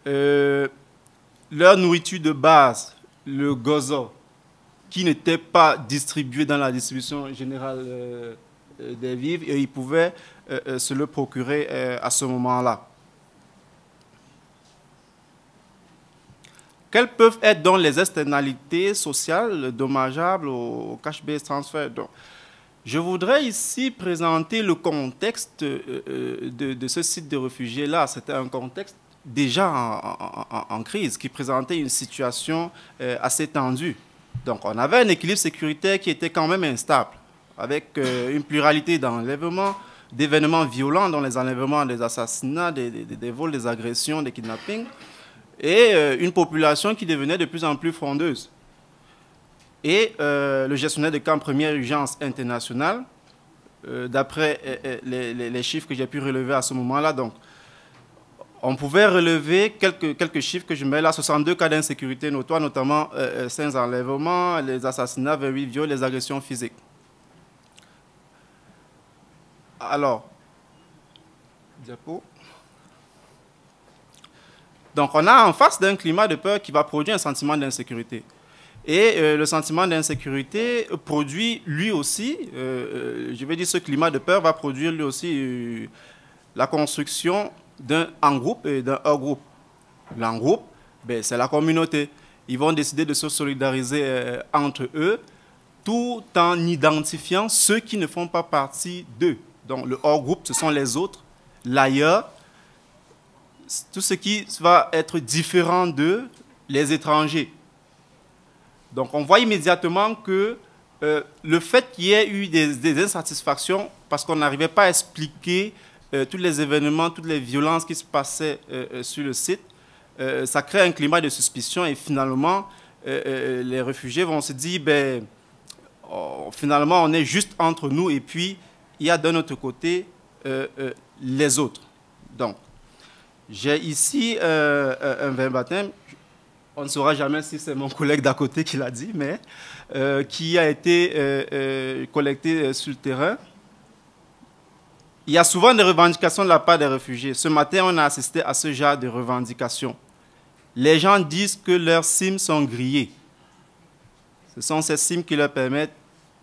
D: Leur nourriture de base, le gozo, qui n'était pas distribué dans la distribution générale des vivres, et ils pouvaient se le procurer à ce moment-là. Quelles peuvent être donc les externalités sociales dommageables au cash-based transfer? Donc, je voudrais ici présenter le contexte de ce site de réfugiés-là. C'était un contexte déjà en crise, qui présentait une situation assez tendue. Donc, on avait un équilibre sécuritaire qui était quand même instable, avec une pluralité d'enlèvements, d'événements violents, dont les enlèvements, des assassinats, des vols, des agressions, des kidnappings, et une population qui devenait de plus en plus frondeuse. Et le gestionnaire de camp première urgence internationale, d'après les chiffres que j'ai pu relever à ce moment-là, donc, on pouvait relever quelques chiffres que je mets là, 62 cas d'insécurité notoire, notamment 5 enlèvements, les assassinats, 28 viols, les agressions physiques. Alors, diapo. Donc, on a en face d'un climat de peur qui va produire un sentiment d'insécurité. Et le sentiment d'insécurité produit lui aussi, je vais dire ce climat de peur va produire lui aussi la construction d'un en-groupe et d'un hors-groupe. L'en-groupe, ben, c'est la communauté. Ils vont décider de se solidariser entre eux tout en identifiant ceux qui ne font pas partie d'eux. Donc, le hors-groupe, ce sont les autres, l'ailleurs, tout ce qui va être différent d'eux, les étrangers. Donc, on voit immédiatement que le fait qu'il y ait eu des insatisfactions, parce qu'on n'arrivait pas à expliquer tous les événements, toutes les violences qui se passaient sur le site, ça crée un climat de suspicion et finalement, les réfugiés vont se dire, ben, finalement, on est juste entre nous et puis il y a d'un autre côté les autres. Donc, j'ai ici un verbatim. On ne saura jamais si c'est mon collègue d'à côté qui l'a dit, mais qui a été collecté sur le terrain. Il y a souvent des revendications de la part des réfugiés. Ce matin, on a assisté à ce genre de revendications. Les gens disent que leurs SIM sont grillés. Ce sont ces SIM qui leur permettent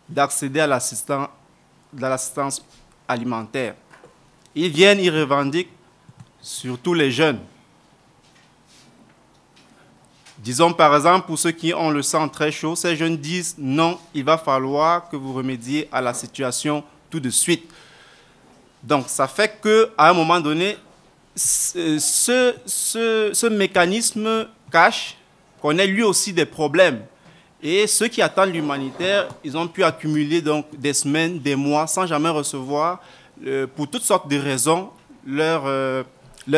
D: d'accéder à l'assistance alimentaire. Ils viennent, ils revendiquent, surtout les jeunes. Disons par exemple, pour ceux qui ont le sang très chaud, ces jeunes disent non, il va falloir que vous remédiez à la situation tout de suite. Donc ça fait qu'à un moment donné, ce mécanisme cash connaît lui aussi des problèmes. Et ceux qui attendent l'humanitaire, ils ont pu accumuler donc des semaines, des mois, sans jamais recevoir, pour toutes sortes de raisons, leur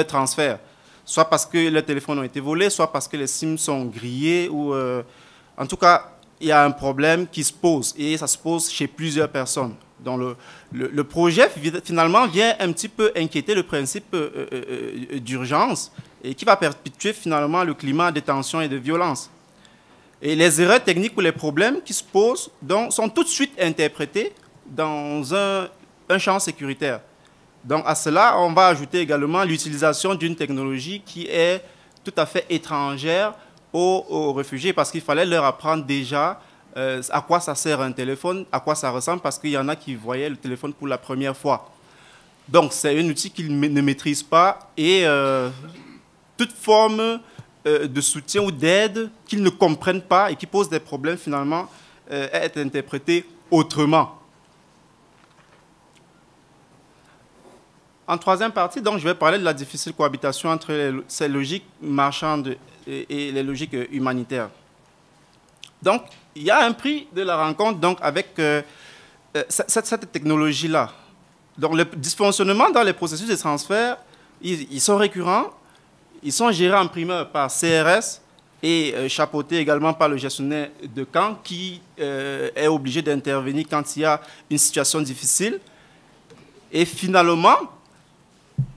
D: transfert. Soit parce que leurs téléphones ont été volés, soit parce que les SIM sont grillés. Ou, en tout cas, il y a un problème qui se pose. Et ça se pose chez plusieurs personnes. Donc le projet, finalement, vient un petit peu inquiéter le principe d'urgence et qui va perpétuer finalement le climat de tension et de violence. Et les erreurs techniques ou les problèmes qui se posent donc, sont tout de suite interprétés dans un champ sécuritaire. Donc à cela, on va ajouter également l'utilisation d'une technologie qui est tout à fait étrangère aux réfugiés parce qu'il fallait leur apprendre déjà à quoi ça sert un téléphone, à quoi ça ressemble, parce qu'il y en a qui voyaient le téléphone pour la première fois. Donc c'est un outil qu'ils ne maîtrisent pas et toute forme de soutien ou d'aide qu'ils ne comprennent pas et qui pose des problèmes finalement est interprétée autrement. En troisième partie, donc, je vais parler de la difficile cohabitation entre ces logiques marchandes et les logiques humanitaires. Donc, il y a un prix de la rencontre donc, avec cette technologie-là. Donc, le dysfonctionnement dans les processus de transfert, ils sont récurrents, ils sont gérés en primeur par CRS et chapeautés également par le gestionnaire de camp qui est obligé d'intervenir quand il y a une situation difficile. Et finalement,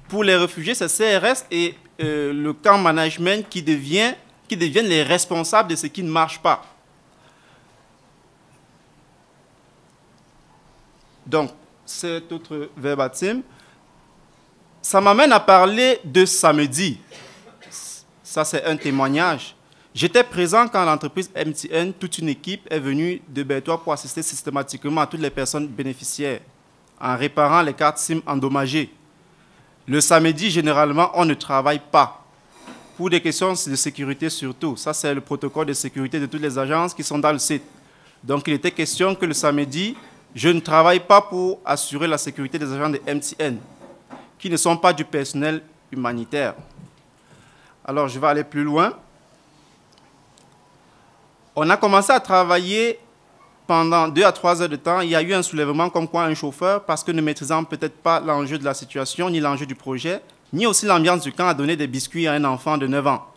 D: pour les réfugiés, c'est CRS et le camp management qui deviennent les responsables de ce qui ne marche pas. Donc, cet autre verbatim, ça m'amène à parler de samedi. Ça, c'est un témoignage. J'étais présent quand l'entreprise MTN, toute une équipe, est venue de Bertois pour assister systématiquement à toutes les personnes bénéficiaires en réparant les cartes SIM endommagées. Le samedi, généralement, on ne travaille pas. Pour des questions de sécurité surtout. Ça, c'est le protocole de sécurité de toutes les agences qui sont dans le site. Donc, il était question que le samedi, je ne travaille pas pour assurer la sécurité des agents de MTN, qui ne sont pas du personnel humanitaire. Alors, je vais aller plus loin. On a commencé à travailler pendant 2 à 3 heures de temps. Il y a eu un soulèvement comme quoi un chauffeur, parce que ne maîtrisant peut-être pas l'enjeu de la situation, ni l'enjeu du projet, ni aussi l'ambiance du camp, a donné des biscuits à un enfant de 9 ans.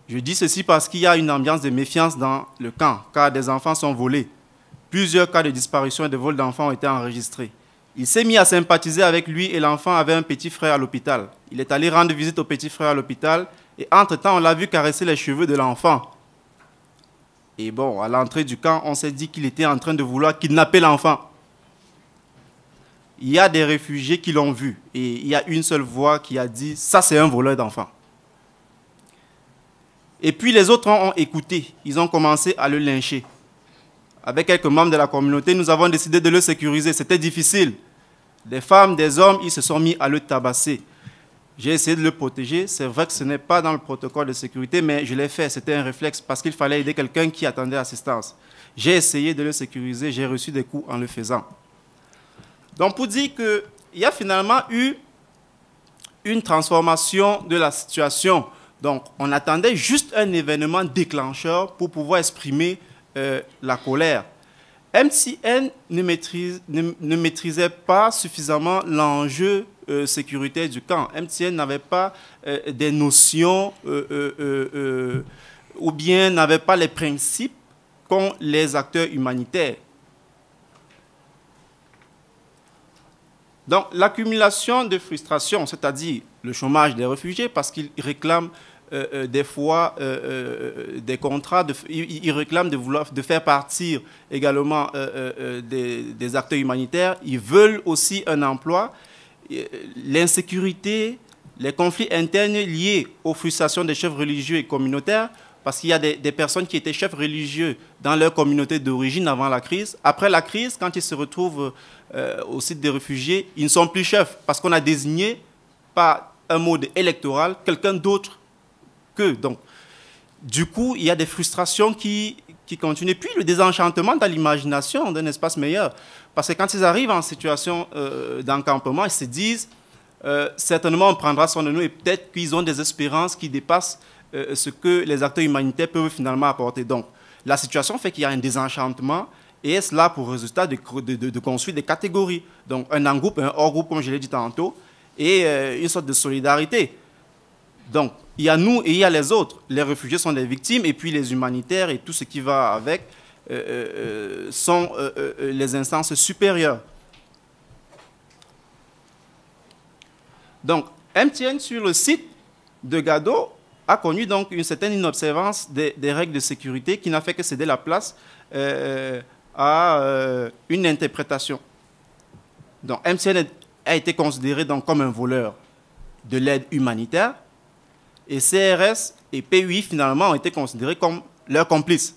D: Je dis ceci parce qu'il y a une ambiance de méfiance dans le camp, car des enfants sont volés. Plusieurs cas de disparition et de vol d'enfants ont été enregistrés. Il s'est mis à sympathiser avec lui et l'enfant avait un petit frère à l'hôpital. Il est allé rendre visite au petit frère à l'hôpital et entre-temps, on l'a vu caresser les cheveux de l'enfant. Et bon, à l'entrée du camp, on s'est dit qu'il était en train de vouloir kidnapper l'enfant. Il y a des réfugiés qui l'ont vu et il y a une seule voix qui a dit « ça, c'est un voleur d'enfants ». Et puis les autres ont écouté, ils ont commencé à le lyncher. Avec quelques membres de la communauté, nous avons décidé de le sécuriser. C'était difficile. Des femmes, des hommes, ils se sont mis à le tabasser. J'ai essayé de le protéger. C'est vrai que ce n'est pas dans le protocole de sécurité, mais je l'ai fait. C'était un réflexe parce qu'il fallait aider quelqu'un qui attendait assistance. J'ai essayé de le sécuriser. J'ai reçu des coups en le faisant. Donc, pour dire qu'il y a finalement eu une transformation de la situation. Donc, on attendait juste un événement déclencheur pour pouvoir exprimer la colère. MTN ne maîtrisait pas suffisamment l'enjeu sécuritaire du camp. MTN n'avait pas des notions ou bien n'avait pas les principes qu'ont les acteurs humanitaires. Donc l'accumulation de frustration, c'est-à-dire le chômage des réfugiés parce qu'ils réclament des fois des contrats, ils réclament de faire partir également des acteurs humanitaires, ils veulent aussi un emploi, l'insécurité, les conflits internes liés aux frustrations des chefs religieux et communautaires, parce qu'il y a des personnes qui étaient chefs religieux dans leur communauté d'origine avant la crise. Après la crise, quand ils se retrouvent au site des réfugiés, ils ne sont plus chefs parce qu'on a désigné par un mode électoral quelqu'un d'autre qu'eux. Donc, du coup, il y a des frustrations qui continuent. Et puis, le désenchantement dans l'imagination d'un espace meilleur. Parce que quand ils arrivent en situation d'encampement, ils se disent, certainement, on prendra soin de nous, et peut-être qu'ils ont des espérances qui dépassent ce que les acteurs humanitaires peuvent finalement apporter. Donc, la situation fait qu'il y a un désenchantement, et cela pour résultat de construire des catégories. Donc, un en-groupe, un hors-groupe, comme je l'ai dit tantôt, et une sorte de solidarité. Donc, il y a nous et il y a les autres. Les réfugiés sont des victimes, et puis les humanitaires et tout ce qui va avec sont les instances supérieures. Donc, MTN sur le site de Gado a connu donc une certaine inobservance des règles de sécurité qui n'a fait que céder la place à une interprétation. Donc, MTN a été considéré donc comme un voleur de l'aide humanitaire, et CRS et PUI finalement ont été considérés comme leurs complices.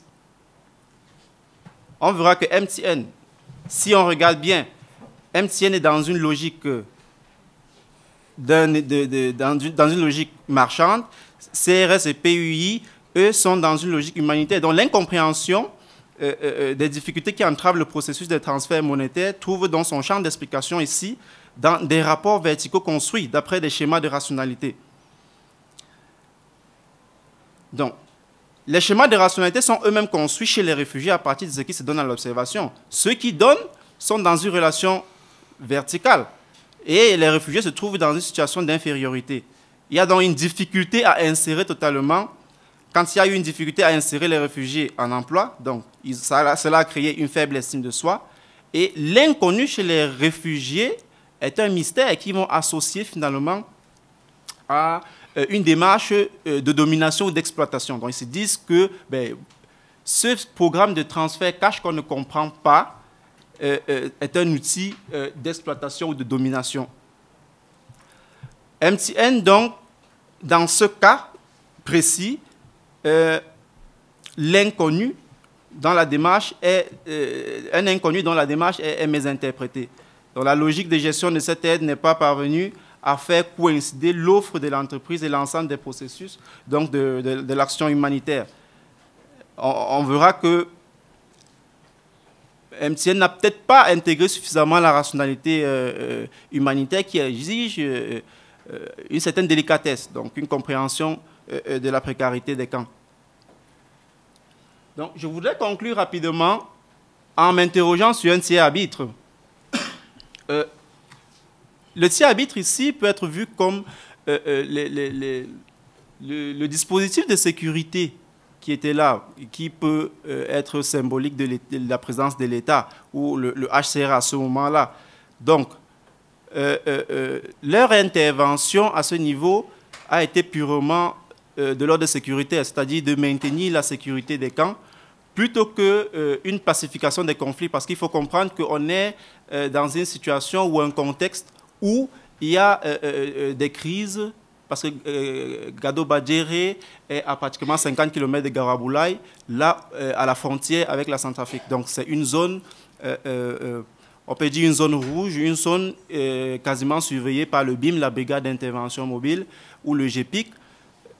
D: On verra que MTN, si on regarde bien, MTN est dans une logique dans une logique marchande. CRS et PUI, eux, sont dans une logique humanitaire. Donc l'incompréhension des difficultés qui entravent le processus de transfert monétaire trouve dans son champ d'explication ici dans des rapports verticaux construits d'après des schémas de rationalité. Donc, les schémas de rationalité sont eux-mêmes construits chez les réfugiés à partir de ce qui se donne à l'observation. Ceux qui donnent sont dans une relation verticale et les réfugiés se trouvent dans une situation d'infériorité. Il y a donc une difficulté à insérer totalement. Quand il y a eu une difficulté à insérer les réfugiés en emploi, donc cela a créé une faible estime de soi. Et l'inconnu chez les réfugiés est un mystère qu'ils vont associer finalement à une démarche de domination ou d'exploitation. Donc ils se disent que ce programme de transfert cash qu'on ne comprend pas est un outil d'exploitation ou de domination. MTN, donc, dans ce cas précis, l'inconnu dans la démarche est un inconnu dont la démarche est mésinterprétée. Donc la logique de gestion de cette aide n'est pas parvenue à faire coïncider l'offre de l'entreprise et l'ensemble des processus donc de l'action humanitaire. On verra que MTN n'a peut-être pas intégré suffisamment la rationalité humanitaire qui exige une certaine délicatesse, donc une compréhension de la précarité des camps. Donc, je voudrais conclure rapidement en m'interrogeant sur un tiers arbitre. Le tiers arbitre ici peut être vu comme le dispositif de sécurité qui était là, qui peut être symbolique de la présence de l'État ou le HCR à ce moment-là. Donc, leur intervention à ce niveau a été purement de l'ordre sécuritaire, c'est-à-dire de maintenir la sécurité des camps, plutôt qu'une pacification des conflits, parce qu'il faut comprendre qu'on est dans une situation ou un contexte où il y a des crises, parce que Gado Badjéré est à pratiquement 50 km de Garaboulaye, là, à la frontière avec la Centrafrique. Donc c'est une zone, on peut dire une zone rouge, une zone quasiment surveillée par le BIM, la brigade d'intervention mobile, ou le GPIC,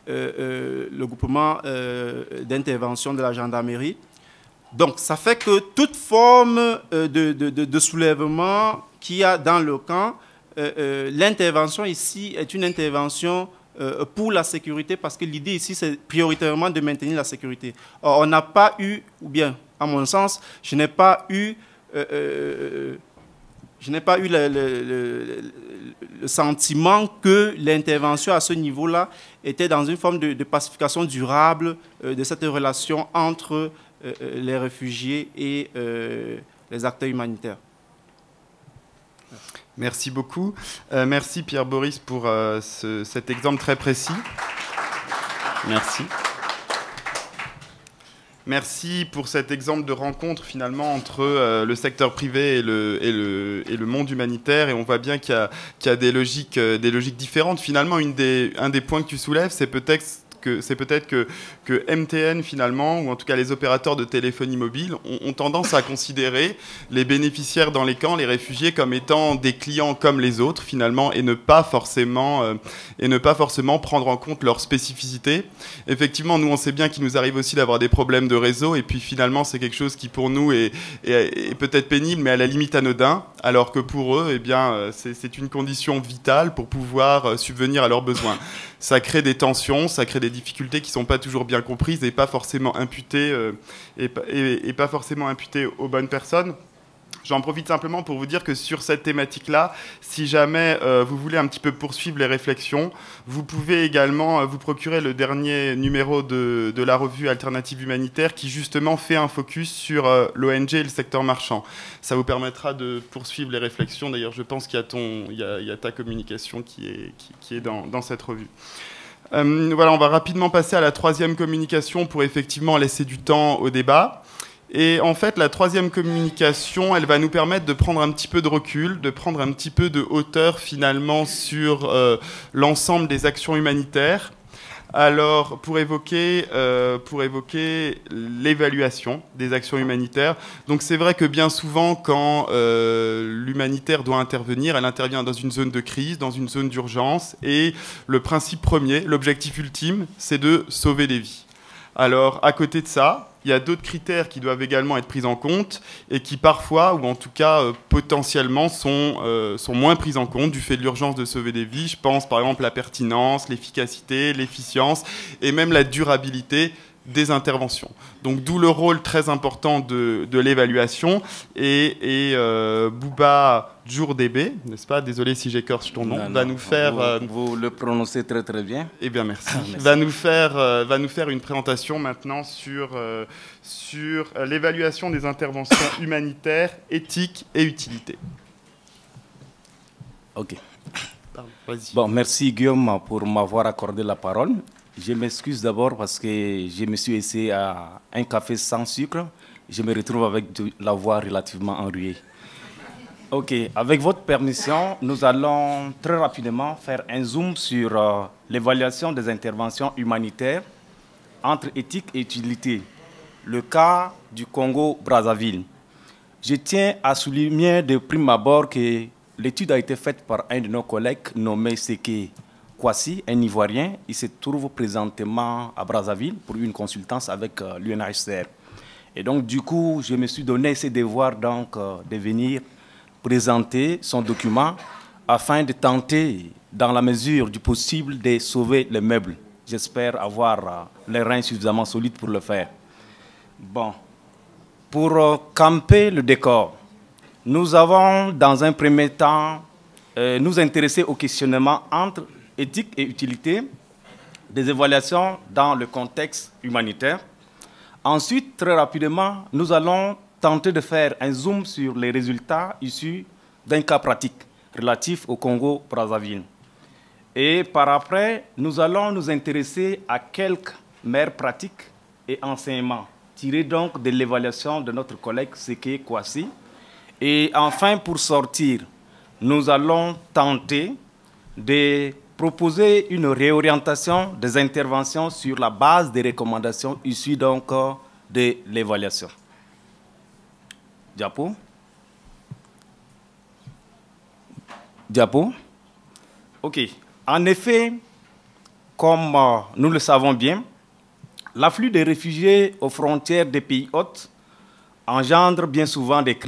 D: le groupement d'intervention de la gendarmerie. Donc ça fait que toute forme de soulèvement qu'il y a dans le camp, l'intervention ici est une intervention pour la sécurité, parce que l'idée ici, c'est prioritairement de maintenir la sécurité. Or, on n'a pas eu, ou bien, à mon sens, je n'ai pas eu le sentiment que l'intervention à ce niveau-là était dans une forme de pacification durable de cette relation entre les réfugiés et les acteurs humanitaires.
B: Merci beaucoup. Merci Pierre-Boris pour cet exemple très précis. Merci. Merci pour cet exemple de rencontre finalement entre le secteur privé et le monde humanitaire. Et on voit bien qu'il y a des logiques différentes. Finalement, un des points que tu soulèves, c'est peut-être que MTN finalement, ou en tout cas les opérateurs de téléphonie mobile, ont tendance à considérer les bénéficiaires dans les camps, les réfugiés, comme étant des clients comme les autres finalement, et ne pas forcément prendre en compte leurs spécificités. Effectivement, nous on sait bien qu'il nous arrive aussi d'avoir des problèmes de réseau, et puis finalement c'est quelque chose qui pour nous est peut-être pénible, mais à la limite anodin, alors que pour eux, eh bien, c'est une condition vitale pour pouvoir subvenir à leurs besoins. Ça crée des tensions, ça crée des difficultés qui ne sont pas toujours bien comprises et pas forcément imputées, pas forcément imputées aux bonnes personnes. J'en profite simplement pour vous dire que sur cette thématique-là, si jamais vous voulez un petit peu poursuivre les réflexions, vous pouvez également vous procurer le dernier numéro de la revue Alternative Humanitaire qui justement fait un focus sur l'ONG et le secteur marchand. Ça vous permettra de poursuivre les réflexions. D'ailleurs, je pense qu'il y a ta communication qui est dans cette revue. Voilà, on va rapidement passer à la troisième communication pour effectivement laisser du temps au débat. Et en fait, la troisième communication, elle va nous permettre de prendre un petit peu de recul, de prendre un petit peu de hauteur finalement sur l'ensemble des actions humanitaires. Alors, pour évoquer l'évaluation des actions humanitaires, donc c'est vrai que bien souvent, quand l'humanitaire doit intervenir, elle intervient dans une zone de crise, dans une zone d'urgence, et le principe premier, l'objectif ultime, c'est de sauver des vies. Alors, à côté de ça, il y a d'autres critères qui doivent également être pris en compte et qui parfois, ou en tout cas potentiellement, sont moins pris en compte du fait de l'urgence de sauver des vies. Je pense par exemple à la pertinence, l'efficacité, l'efficience et même la durabilité des interventions. Donc d'où le rôle très important de l'évaluation. Et Bouba Djourdébé, n'est-ce pas? Désolé si j'écorche ton nom. Va nous faire.
E: Vous le prononcez très très bien.
B: Eh bien merci. Va nous faire une présentation maintenant sur l'évaluation des interventions humanitaires, éthiques et utilité.
E: Ok.
B: Vas-y.
E: Bon, merci Guillaume pour m'avoir accordé la parole. Je m'excuse d'abord parce que je me suis essayé à un café sans sucre. Je me retrouve avec la voix relativement enrhumée. Ok, avec votre permission, nous allons très rapidement faire un zoom sur l'évaluation des interventions humanitaires entre éthique et utilité. Le cas du Congo-Brazzaville. Je tiens à souligner de prime abord que l'étude a été faite par un de nos collègues nommé Seke Kwasi, un Ivoirien. Il se trouve présentement à Brazzaville pour une consultance avec l'UNHCR. Et donc, du coup, je me suis donné ce devoir de venir présenter son document afin de tenter, dans la mesure du possible, de sauver les meubles. J'espère avoir les reins suffisamment solides pour le faire. Bon, pour camper le décor, nous avons, dans un premier temps, nous intéresser au questionnement entre éthique et utilité des évaluations dans le contexte humanitaire. Ensuite, très rapidement, nous allons tenter de faire un zoom sur les résultats issus d'un cas pratique relatif au Congo-Brazzaville. Et par après, nous allons nous intéresser à quelques meilleures pratiques et enseignements tirés donc de l'évaluation de notre collègue Seke Kwasi. Et enfin, pour sortir, nous allons tenter de proposer une réorientation des interventions sur la base des recommandations issues donc de l'évaluation. Diapo. Diapo. OK. En effet, comme nous le savons bien, l'afflux des réfugiés aux frontières des pays hôtes engendre bien souvent des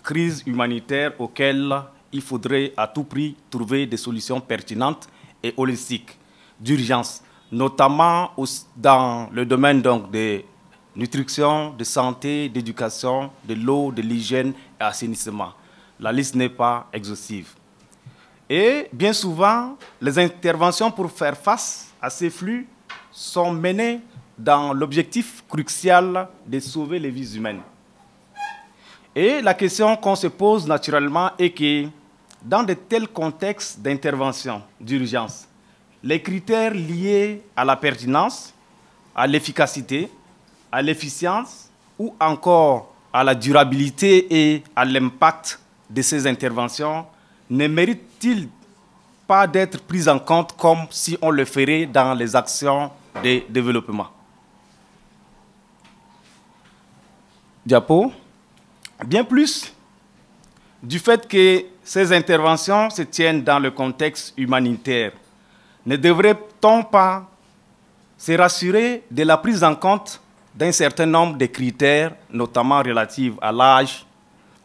E: crises humanitaires auxquelles il faudrait à tout prix trouver des solutions pertinentes et holistiques d'urgence, notamment dans le domaine donc de nutrition, de santé, d'éducation, de l'eau, de l'hygiène et assainissement. La liste n'est pas exhaustive. Et bien souvent, les interventions pour faire face à ces flux sont menées dans l'objectif crucial de sauver les vies humaines. Et la question qu'on se pose naturellement est que dans de tels contextes d'intervention d'urgence, les critères liés à la pertinence, à l'efficacité, à l'efficience ou encore à la durabilité et à l'impact de ces interventions ne méritent-ils pas d'être pris en compte comme si on le ferait dans les actions de développement. Diapo. Bien plus, du fait que ces interventions se tiennent dans le contexte humanitaire, ne devrait-on pas se rassurer de la prise en compte d'un certain nombre de critères, notamment relatifs à l'âge,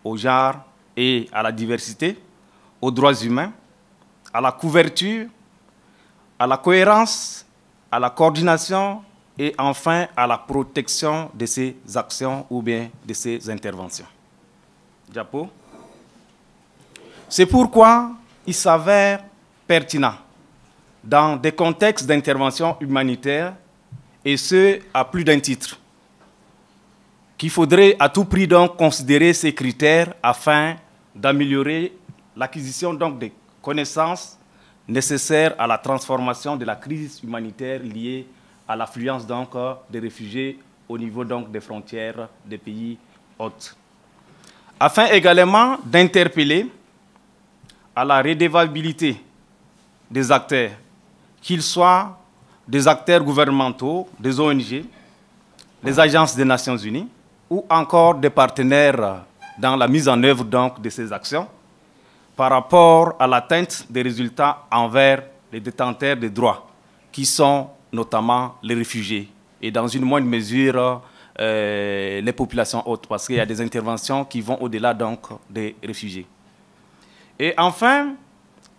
E: au genre et à la diversité, aux droits humains, à la couverture, à la cohérence, à la coordination et enfin à la protection de ces actions ou bien de ces interventions. Diapo. C'est pourquoi il s'avère pertinent, dans des contextes d'intervention humanitaire, et ce, à plus d'un titre, qu'il faudrait à tout prix donc considérer ces critères afin d'améliorer l'acquisition donc des connaissances nécessaires à la transformation de la crise humanitaire liée à l'affluence donc des réfugiés au niveau donc des frontières des pays hôtes. Afin également d'interpeller à la redevabilité des acteurs, qu'ils soient des acteurs gouvernementaux, des ONG, des agences des Nations Unies, ou encore des partenaires dans la mise en œuvre donc de ces actions, par rapport à l'atteinte des résultats envers les détenteurs de droits, qui sont notamment les réfugiés, et dans une moindre mesure les populations hautes, parce qu'il y a des interventions qui vont au-delà donc des réfugiés. Et enfin,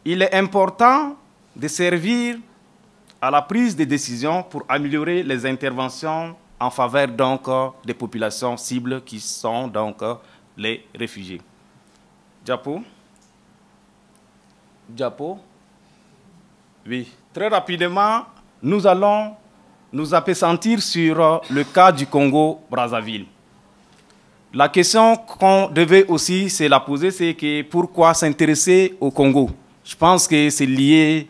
E: il est important de servir à la prise de décision pour améliorer les interventions en faveur donc des populations cibles qui sont donc les réfugiés. Diapo. Diapo. Oui, très rapidement, nous allons nous appesantir sur le cas du Congo-Brazzaville. La question qu'on devait aussi se la poser, c'est que pourquoi s'intéresser au Congo? Je pense que c'est lié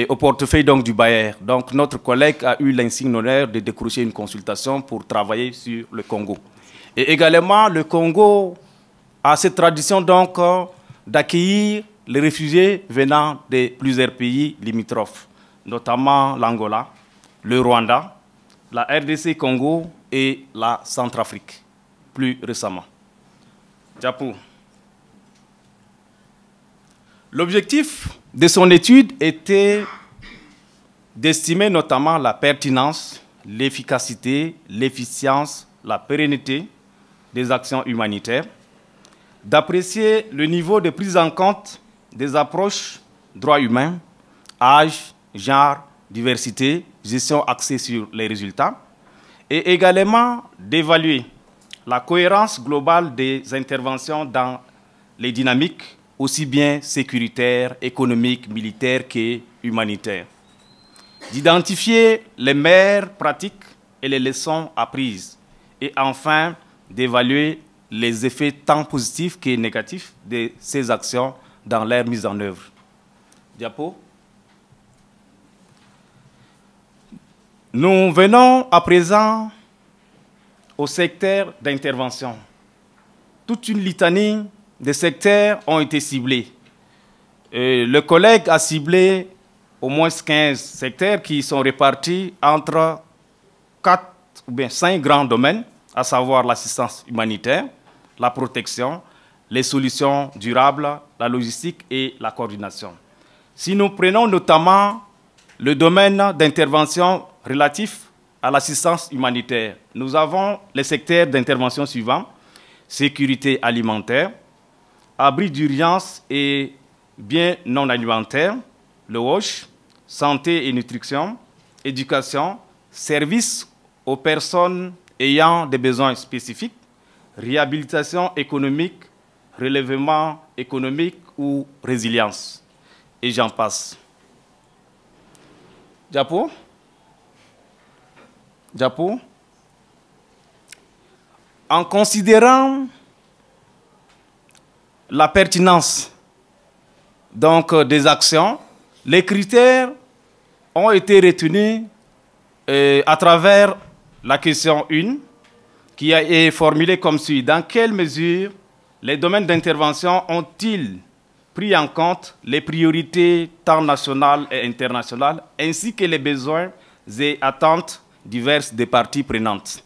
E: au portefeuille donc, du Bayer. Donc notre collègue a eu l'insigne honneur de décrocher une consultation pour travailler sur le Congo. Et également, le Congo a cette tradition donc d'accueillir les réfugiés venant de plusieurs pays limitrophes, notamment l'Angola, le Rwanda, la RDC Congo et la Centrafrique, plus récemment. Diapo. L'objectif de son étude était d'estimer notamment la pertinence, l'efficacité, l'efficience, la pérennité des actions humanitaires, d'apprécier le niveau de prise en compte des approches droits humains, âge, genre, diversité, gestion axée sur les résultats, et également d'évaluer la cohérence globale des interventions dans les dynamiques aussi bien sécuritaires, économiques, militaires que humanitaires, d'identifier les meilleures pratiques et les leçons apprises, et enfin d'évaluer les effets tant positifs que négatifs de ces actions dans leur mise en œuvre. Diapo. Nous venons à présent au secteur d'intervention. Toute une litanie de secteurs ont été ciblés. Le collègue a ciblé au moins 15 secteurs qui sont répartis entre 4 ou bien 5 grands domaines, à savoir l'assistance humanitaire, la protection, les solutions durables, la logistique et la coordination. Si nous prenons notamment le domaine d'intervention relatif à l'assistance humanitaire, nous avons les secteurs d'intervention suivants: sécurité alimentaire, abri d'urgence et biens non alimentaires, le WASH, santé et nutrition, éducation, services aux personnes ayant des besoins spécifiques, réhabilitation économique, relèvement économique ou résilience. Et j'en passe. Diapo. Diapo. En considérant la pertinence donc, des actions, les critères ont été retenus à travers la question 1, qui a été formulée comme suit: dans quelle mesure les domaines d'intervention ont-ils pris en compte les priorités tant nationales et internationales, ainsi que les besoins et attentes diverses des parties prenantes.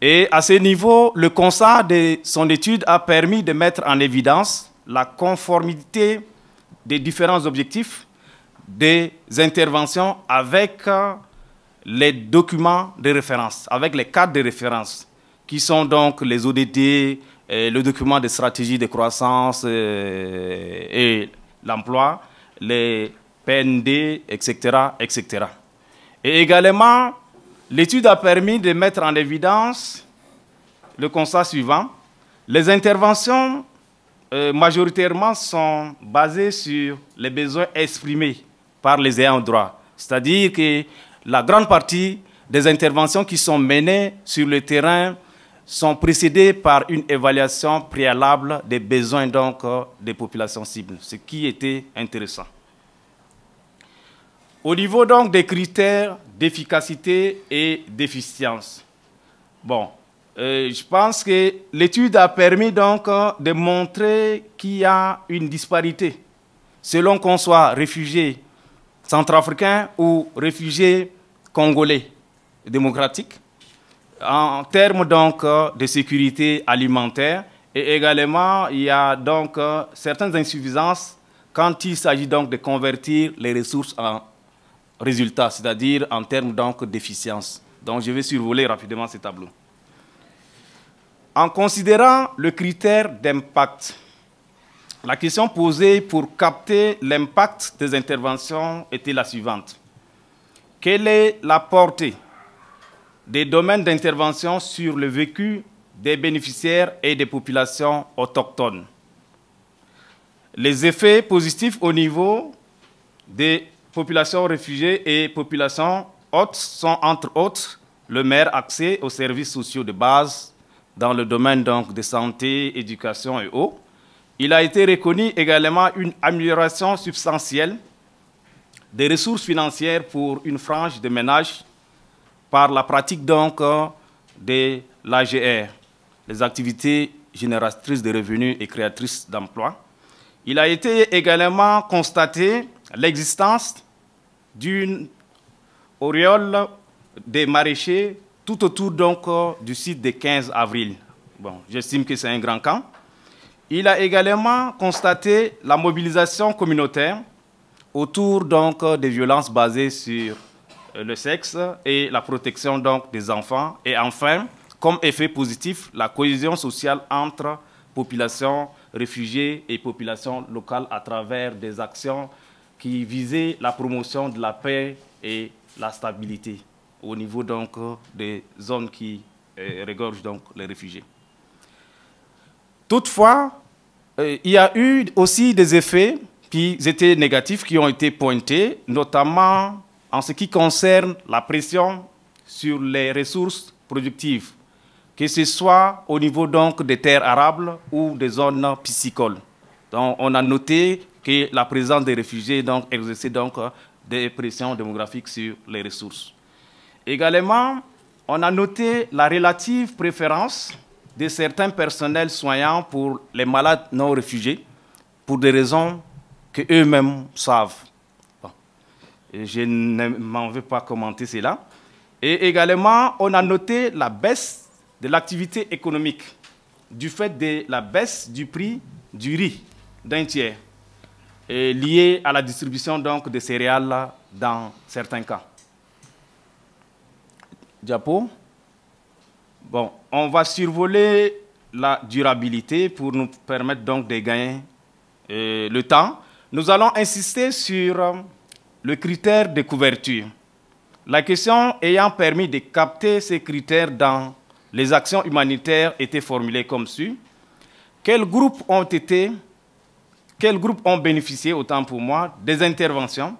E: Et à ce niveau, le constat de son étude a permis de mettre en évidence la conformité des différents objectifs des interventions avec les documents de référence, avec les cadres de référence, qui sont donc les ODD, le document de stratégie de croissance et l'emploi, les PND, etc., etc. Et également, l'étude a permis de mettre en évidence le constat suivant. Les interventions majoritairement sont basées sur les besoins exprimés par les ayants droit. C'est-à-dire que la grande partie des interventions qui sont menées sur le terrain sont précédées par une évaluation préalable des besoins donc, des populations cibles, ce qui était intéressant. Au niveau donc des critères d'efficacité et d'efficience, bon, je pense que l'étude a permis donc de montrer qu'il y a une disparité selon qu'on soit réfugié centrafricain ou réfugié congolais démocratique en termes donc de sécurité alimentaire, et également il y a donc certaines insuffisances quand il s'agit donc de convertir les ressources en résultats, c'est-à-dire en termes donc d'efficience. Donc je vais survoler rapidement ce tableau. En considérant le critère d'impact, la question posée pour capter l'impact des interventions était la suivante. Quelle est la portée des domaines d'intervention sur le vécu des bénéficiaires et des populations autochtones? Les effets positifs au niveau des populations réfugiées et populations hautes sont entre autres le meilleur accès aux services sociaux de base dans le domaine donc de santé, éducation et eau. Il a été reconnu également une amélioration substantielle des ressources financières pour une frange de ménages par la pratique donc de l'AGR, les activités génératrices de revenus et créatrices d'emplois. Il a été également constaté l'existence d'une auréole des maraîchers tout autour donc du site de 15 avril. Bon, j'estime que c'est un grand camp. Il a également constaté la mobilisation communautaire autour donc des violences basées sur le sexe et la protection donc des enfants. Et enfin, comme effet positif, la cohésion sociale entre populations réfugiées et populations locales à travers des actions qui visaient la promotion de la paix et la stabilité au niveau donc des zones qui regorgent donc les réfugiés. Toutefois, il y a eu aussi des effets qui étaient négatifs, qui ont été pointés, notamment en ce qui concerne la pression sur les ressources productives, que ce soit au niveau donc des terres arables ou des zones piscicoles. Donc, on a noté que la présence des réfugiés donc, exerçait donc des pressions démographiques sur les ressources. Également, on a noté la relative préférence de certains personnels soignants pour les malades non réfugiés, pour des raisons qu'eux-mêmes savent. Bon. Je ne m'en vais pas commenter cela. Et également, on a noté la baisse de l'activité économique du fait de la baisse du prix du riz d'un tiers, liée à la distribution donc, de céréales dans certains cas. Diapo. Bon, on va survoler la durabilité pour nous permettre donc de gagner le temps. Nous allons insister sur le critère de couverture. La question ayant permis de capter ces critères dans les actions humanitaires était formulée comme suit. Quels groupes ont bénéficié, autant pour moi, des interventions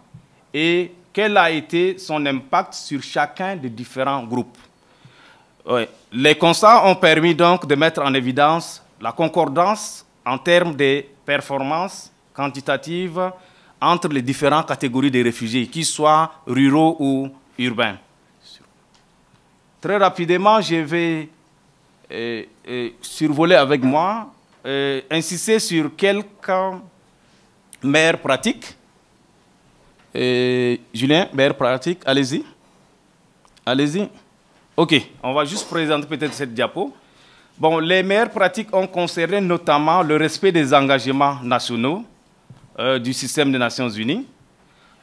E: et quel a été son impact sur chacun des différents groupes? Ouais. Les constats ont permis donc de mettre en évidence la concordance en termes de performances quantitatives entre les différentes catégories de réfugiés, qu'ils soient ruraux ou urbains. Très rapidement, je vais survoler avec moi, insister sur quelques meilleures pratiques Julien, meilleure pratique, allez-y. Allez-y. OK, on va juste présenter peut-être cette diapo. Bon, les meilleures pratiques ont concerné notamment le respect des engagements nationaux du système des Nations Unies,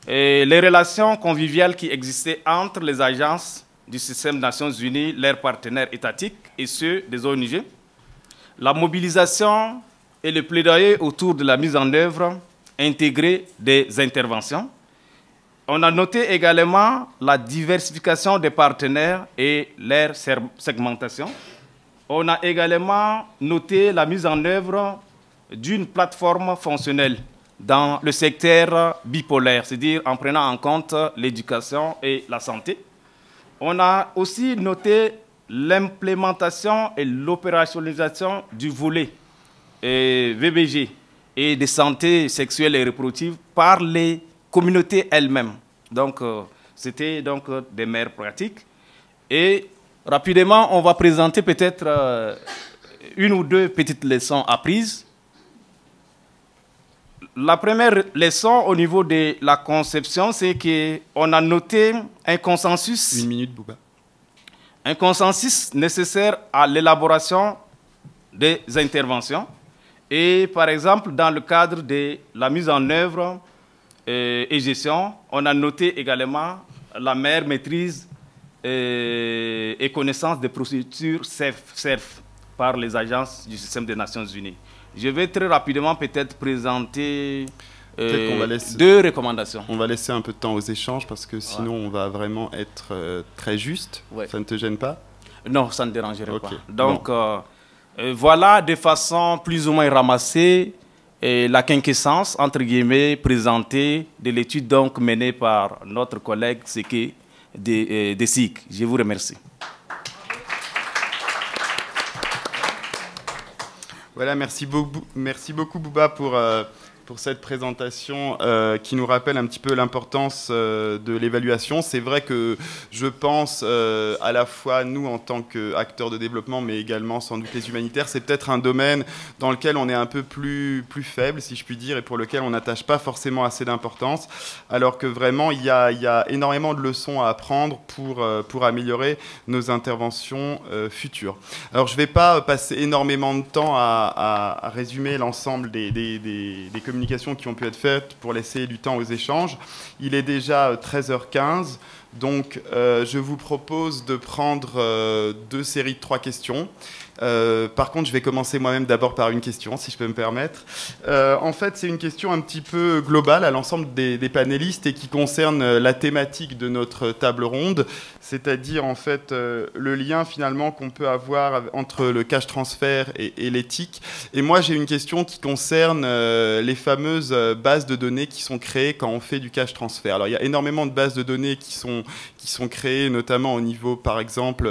E: et les relations conviviales qui existaient entre les agences du système des Nations Unies, leurs partenaires étatiques et ceux des ONG, la mobilisation et le plaidoyer autour de la mise en œuvre intégrée des interventions. On a noté également la diversification des partenaires et leur segmentation. On a également noté la mise en œuvre d'une plateforme fonctionnelle dans le secteur bipolaire, c'est-à-dire en prenant en compte l'éducation et la santé. On a aussi noté l'implémentation et l'opérationnalisation du volet VBG et de santé sexuelle et reproductive par les communautés elles-mêmes. Donc, c'était donc des meilleures pratiques. Et rapidement, on va présenter peut-être une ou deux petites leçons apprises. La première leçon au niveau de la conception, c'est qu'on a noté un consensus.
B: Une minute, Bouba.
E: Un consensus nécessaire à l'élaboration des interventions. Et par exemple, dans le cadre de la mise en œuvre et gestion, on a noté également la meilleure maîtrise et connaissance des procédures CERF par les agences du système des Nations Unies. Je vais très rapidement peut-être présenter deux recommandations.
B: On va laisser un peu de temps aux échanges parce que sinon on va vraiment être très juste. Ouais. Ça ne te gêne pas?
E: Non, ça ne dérangerait pas. Donc voilà de façon plus ou moins ramassée la quinquessence, entre guillemets, présentée de l'étude donc menée par notre collègue Seke de SIC. Je vous remercie.
B: Voilà, merci beaucoup Bouba pour cette présentation qui nous rappelle un petit peu l'importance de l'évaluation. C'est vrai que je pense à la fois nous en tant qu'acteurs de développement, mais également sans doute les humanitaires, c'est peut-être un domaine dans lequel on est un peu plus faible, si je puis dire, et pour lequel on n'attache pas forcément assez d'importance, alors que vraiment il y a énormément de leçons à apprendre pour améliorer nos interventions futures. Alors je ne vais pas passer énormément de temps à résumer l'ensemble des communications qui ont pu être faites pour laisser du temps aux échanges. Il est déjà 13h15, donc je vous propose de prendre deux séries de 3 questions. Par contre, je vais commencer moi-même d'abord par une question, si je peux me permettre. En fait, c'est une question un petit peu globale à l'ensemble des panélistes et qui concerne la thématique de notre table ronde, c'est-à-dire en fait le lien finalement qu'on peut avoir entre le cash transfert et l'éthique. Et moi, j'ai une question qui concerne les fameuses bases de données qui sont créées quand on fait du cash transfert. Alors, il y a énormément de bases de données qui sont créées, notamment au niveau, par exemple,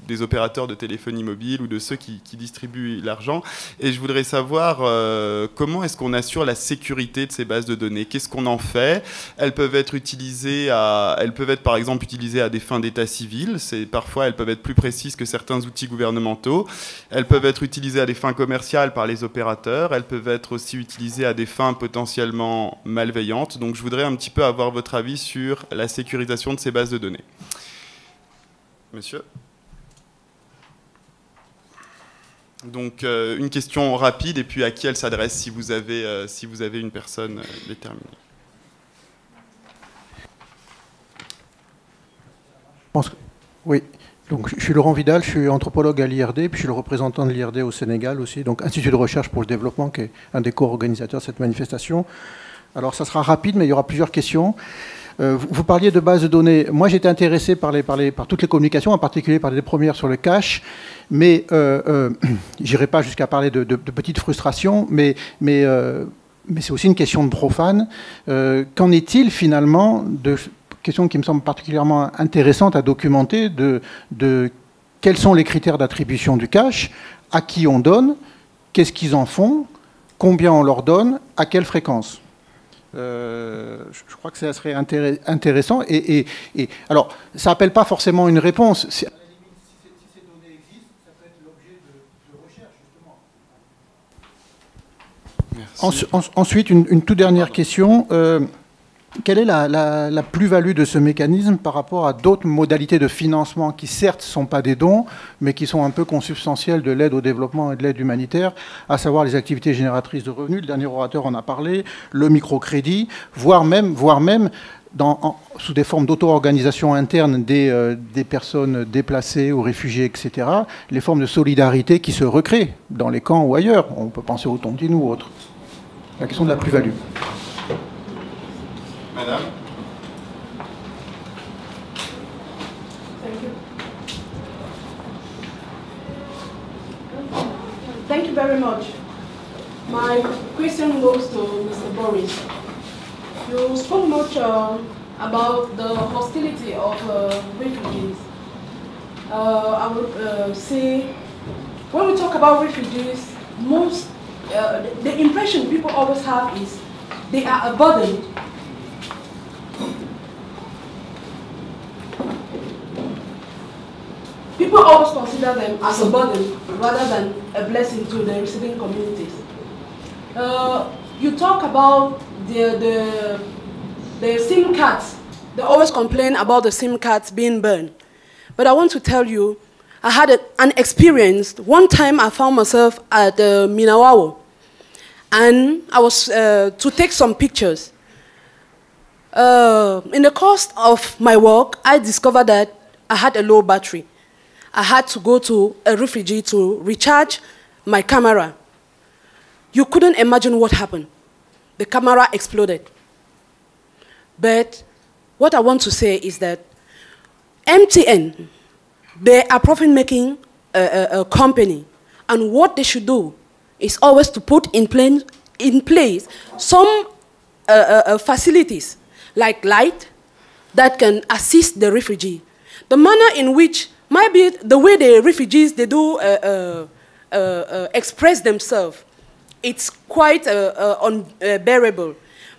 B: des opérateurs de téléphonie mobile ou de ceux qui distribuent l'argent. Et je voudrais savoir comment est-ce qu'on assure la sécurité de ces bases de données. Qu'est-ce qu'on en fait? Elles peuvent être par exemple utilisées à des fins d'état civil. Parfois, elles peuvent être plus précises que certains outils gouvernementaux. Elles peuvent être utilisées à des fins commerciales par les opérateurs. Elles peuvent être aussi utilisées à des fins potentiellement malveillantes. Donc, je voudrais un petit peu avoir votre avis sur la sécurisation de ces bases de données. Monsieur? Donc, une question rapide, et puis à qui elle s'adresse, si vous avez une personne déterminée.
F: Oui, donc je suis Laurent Vidal, je suis anthropologue à l'IRD, puis je suis le représentant de l'IRD au Sénégal aussi, donc Institut de recherche pour le développement, qui est un des co-organisateurs de cette manifestation. Alors, ça sera rapide, mais il y aura plusieurs questions. Vous parliez de bases de données. Moi, j'étais intéressé par toutes les communications, en particulier par les premières sur le cash, mais je n'irai pas jusqu'à parler de petites frustrations, mais c'est aussi une question de profane. Qu'en est-il finalement de question qui me semble particulièrement intéressante à documenter, de quels sont les critères d'attribution du cash, à qui on donne, qu'est-ce qu'ils en font, combien on leur donne, à quelle fréquence? Je crois que ça serait intéressant. Et alors, ça n'appelle pas forcément une réponse. À la limite, si ces données existent, ça peut être l'objet de recherche, justement. Ensuite, une toute dernière question. quelle est la plus-value de ce mécanisme par rapport à d'autres modalités de financement qui, certes, ne sont pas des dons, mais qui sont un peu consubstantielles de l'aide au développement et de l'aide humanitaire, à savoir les activités génératrices de revenus, le dernier orateur en a parlé, le microcrédit, voire même sous des formes d'auto-organisation interne des personnes déplacées ou réfugiées, etc., les formes de solidarité qui se recréent dans les camps ou ailleurs. On peut penser aux tontines ou autres. La question de la plus-value.
B: Madame.
G: Thank you very much. My question goes to Mr. Boris. You spoke much about the hostility of refugees. I would say, when we talk about refugees, the impression people always have is they are a burden. People always consider them as a burden rather than a blessing to the receiving communities. You talk about the SIM cards. They always complain about the SIM cards being burned. But I want to tell you, I had an experience. One time I found myself at Minawawo, and I was to take some pictures. In the course of my work, I discovered that I had a low battery. I had to go to a refugee to recharge my camera. You couldn't imagine what happened. The camera exploded. But what I want to say is that MTN, they are profit-making company, and what they should do is always to put in place some facilities, like light, that can assist the refugee. The manner in which, maybe the way the refugees, they do express themselves, it's quite unbearable.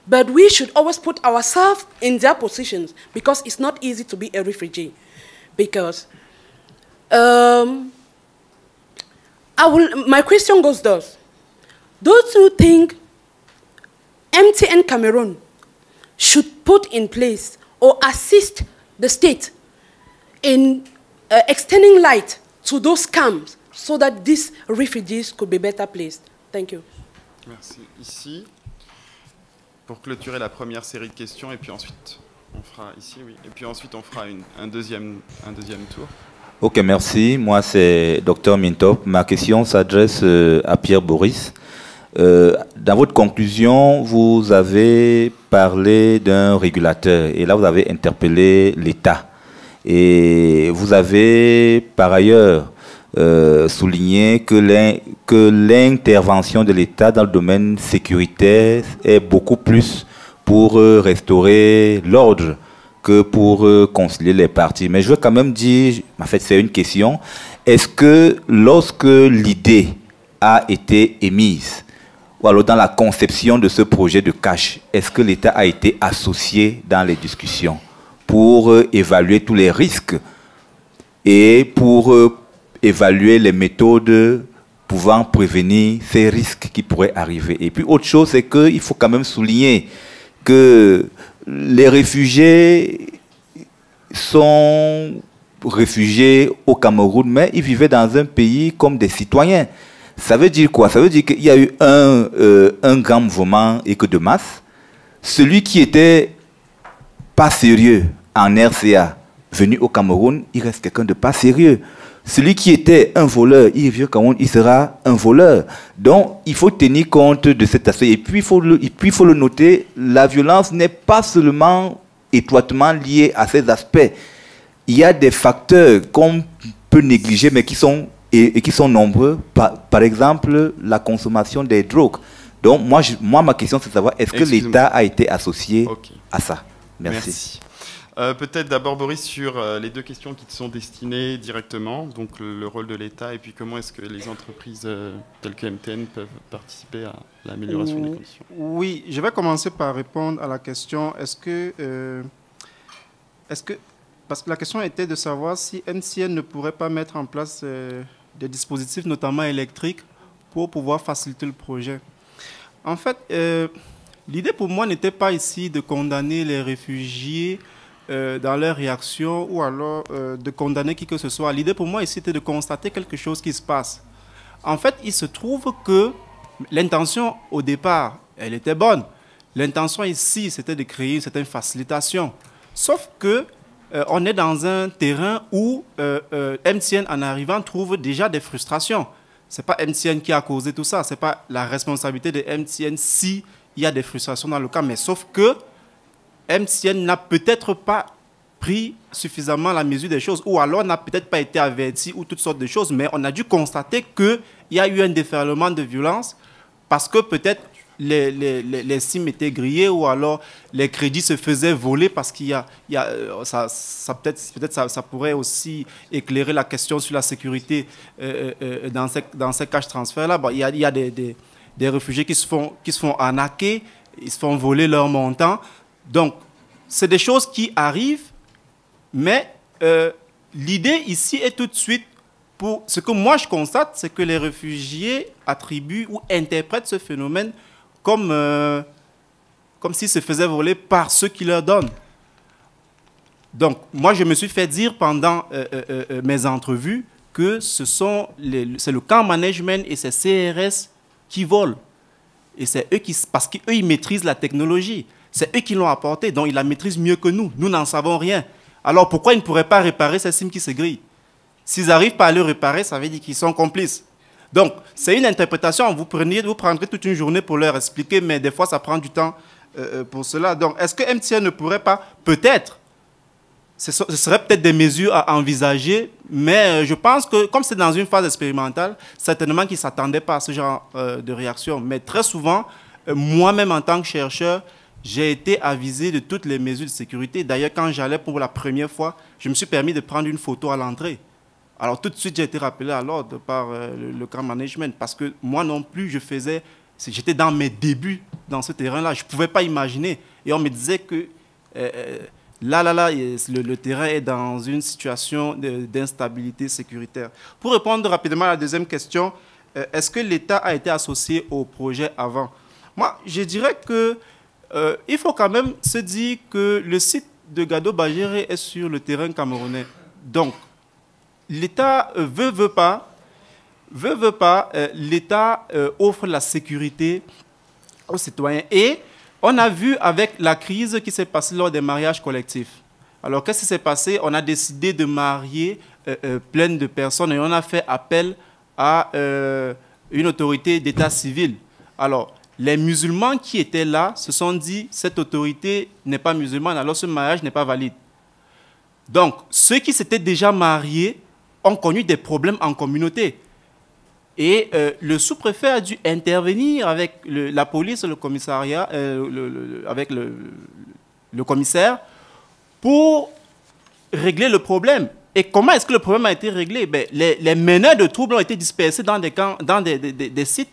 G: But we should always put ourselves in their positions, because it's not easy to be a refugee. Because my question goes thus. Don't you think MTN Cameroon should put in place or assist the state in extending light to those camps so that these refugees could be better placed? Thank you.
B: Merci. Ici, pour clôturer la première série de questions, et puis ensuite on fera ici, oui, et puis ensuite on fera un deuxième tour.
H: Ok, merci. Moi, c'est Dr Mintop. Ma question s'adresse à Pierre Boris. Dans votre conclusion, vous avez parlé d'un régulateur, et là vous avez interpellé l'État. Et vous avez par ailleurs souligné que l'intervention de l'État dans le domaine sécuritaire est beaucoup plus pour restaurer l'ordre que pour concilier les parties. Mais je veux quand même dire, en fait c'est une question, est-ce que lorsque l'idée a été émise, ou alors dans la conception de ce projet de cash, est-ce que l'État a été associé dans les discussions pour évaluer tous les risques et pour évaluer les méthodes pouvant prévenir ces risques qui pourraient arriver? Et puis autre chose, c'est qu'il faut quand même souligner que les réfugiés sont réfugiés au Cameroun, mais ils vivaient dans un pays comme des citoyens. Ça veut dire quoi? Ça veut dire qu'il y a eu un grand mouvement et que de masse. Celui qui était pas sérieux en RCA, venu au Cameroun, il reste quelqu'un de pas sérieux. Celui qui était un voleur, il vient au Cameroun, il sera un voleur. Donc, il faut tenir compte de cet aspect. Et puis, il faut le noter, la violence n'est pas seulement étroitement liée à ces aspects. Il y a des facteurs qu'on peut négliger, mais qui sont nombreux. Par exemple, la consommation des drogues. Donc, moi ma question, c'est de savoir, est-ce que l'État a été associé à ça? Merci.
B: Peut-être d'abord, Boris, sur les deux questions qui te sont destinées directement, donc le rôle de l'État, et puis comment est-ce que les entreprises telles que MTN peuvent participer à l'amélioration des conditions.
D: Oui, je vais commencer par répondre à la question, parce que la question était de savoir si MTN ne pourrait pas mettre en place des dispositifs, notamment électriques, pour pouvoir faciliter le projet. En fait, l'idée pour moi n'était pas ici de condamner les réfugiés dans leur réaction ou alors de condamner qui que ce soit. L'idée pour moi ici était de constater quelque chose qui se passe. En fait, il se trouve que l'intention au départ, elle était bonne. L'intention ici, c'était de créer une certaine facilitation. Sauf que on est dans un terrain où MTN, en arrivant, trouve déjà des frustrations. Ce n'est pas MTN qui a causé tout ça. Ce n'est pas la responsabilité de MTN s'il y a des frustrations dans le cas. Mais sauf que MTN n'a peut-être pas pris suffisamment la mesure des choses, ou alors n'a peut-être pas été averti, ou toutes sortes de choses. Mais on a dû constater qu'il y a eu un déferlement de violence parce que peut-être les SIM étaient grillés ou alors les crédits se faisaient voler parce qu'il y a peut-être ça pourrait aussi éclairer la question sur la sécurité dans ces cash transferts-là. Bon, il y a des réfugiés qui se font arnaquer, ils se font voler leur montant. Donc, c'est des choses qui arrivent, mais l'idée ici est tout de suite, pour ce que moi je constate, c'est que les réfugiés attribuent ou interprètent ce phénomène comme s'ils se faisaient voler par ceux qui leur donnent. Donc, moi, je me suis fait dire pendant mes entrevues que c'est le camp management et c'est CRS qui volent. Et c'est eux parce qu'eux, ils maîtrisent la technologie. C'est eux qui l'ont apportée, donc ils la maîtrisent mieux que nous. Nous n'en savons rien. Alors, pourquoi ils ne pourraient pas réparer ces SIM qui se grillent? S'ils n'arrivent pas à le réparer, ça veut dire qu'ils sont complices. Donc, c'est une interprétation. Vous prendrez toute une journée pour leur expliquer, mais des fois, ça prend du temps pour cela. Donc, est-ce que MTN ne pourrait pas, peut-être, ce serait peut-être des mesures à envisager, mais je pense que, comme c'est dans une phase expérimentale, certainement qu'ils ne s'attendaient pas à ce genre de réaction. Mais très souvent, moi-même, en tant que chercheur, j'ai été avisé de toutes les mesures de sécurité. D'ailleurs, quand j'allais pour la première fois, je me suis permis de prendre une photo à l'entrée. Alors, tout de suite, j'ai été rappelé à l'ordre par le camp management parce que moi non plus, j'étais dans mes débuts dans ce terrain-là. Je ne pouvais pas imaginer. Et on me disait que le terrain est dans une situation d'instabilité sécuritaire. Pour répondre rapidement à la deuxième question, est-ce que l'État a été associé au projet avant? Moi, je dirais qu'il faut quand même se dire que le site de Gado Bajere est sur le terrain camerounais. Donc, l'État veut pas, l'État offre la sécurité aux citoyens. Et on a vu avec la crise qui s'est passée lors des mariages collectifs. Alors, qu'est-ce qui s'est passé? On a décidé de marier plein de personnes et on a fait appel à une autorité d'état civil. Alors, les musulmans qui étaient là se sont dit, cette autorité n'est pas musulmane, alors ce mariage n'est pas valide. Donc, ceux qui s'étaient déjà mariés ont connu des problèmes en communauté. Et le sous-préfet a dû intervenir avec la police, le commissariat, avec le commissaire pour régler le problème. Et comment est-ce que le problème a été réglé? Ben, les meneurs de troubles ont été dispersés dans des camps, dans des sites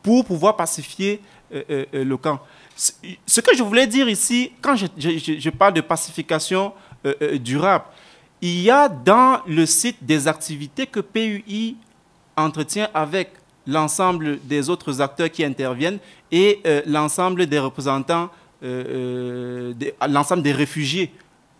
D: pour pouvoir pacifier le camp. Ce que je voulais dire ici, quand je parle de pacification durable, il y a dans le site des activités que PUI entretient avec l'ensemble des autres acteurs qui interviennent et l'ensemble des représentants, l'ensemble des réfugiés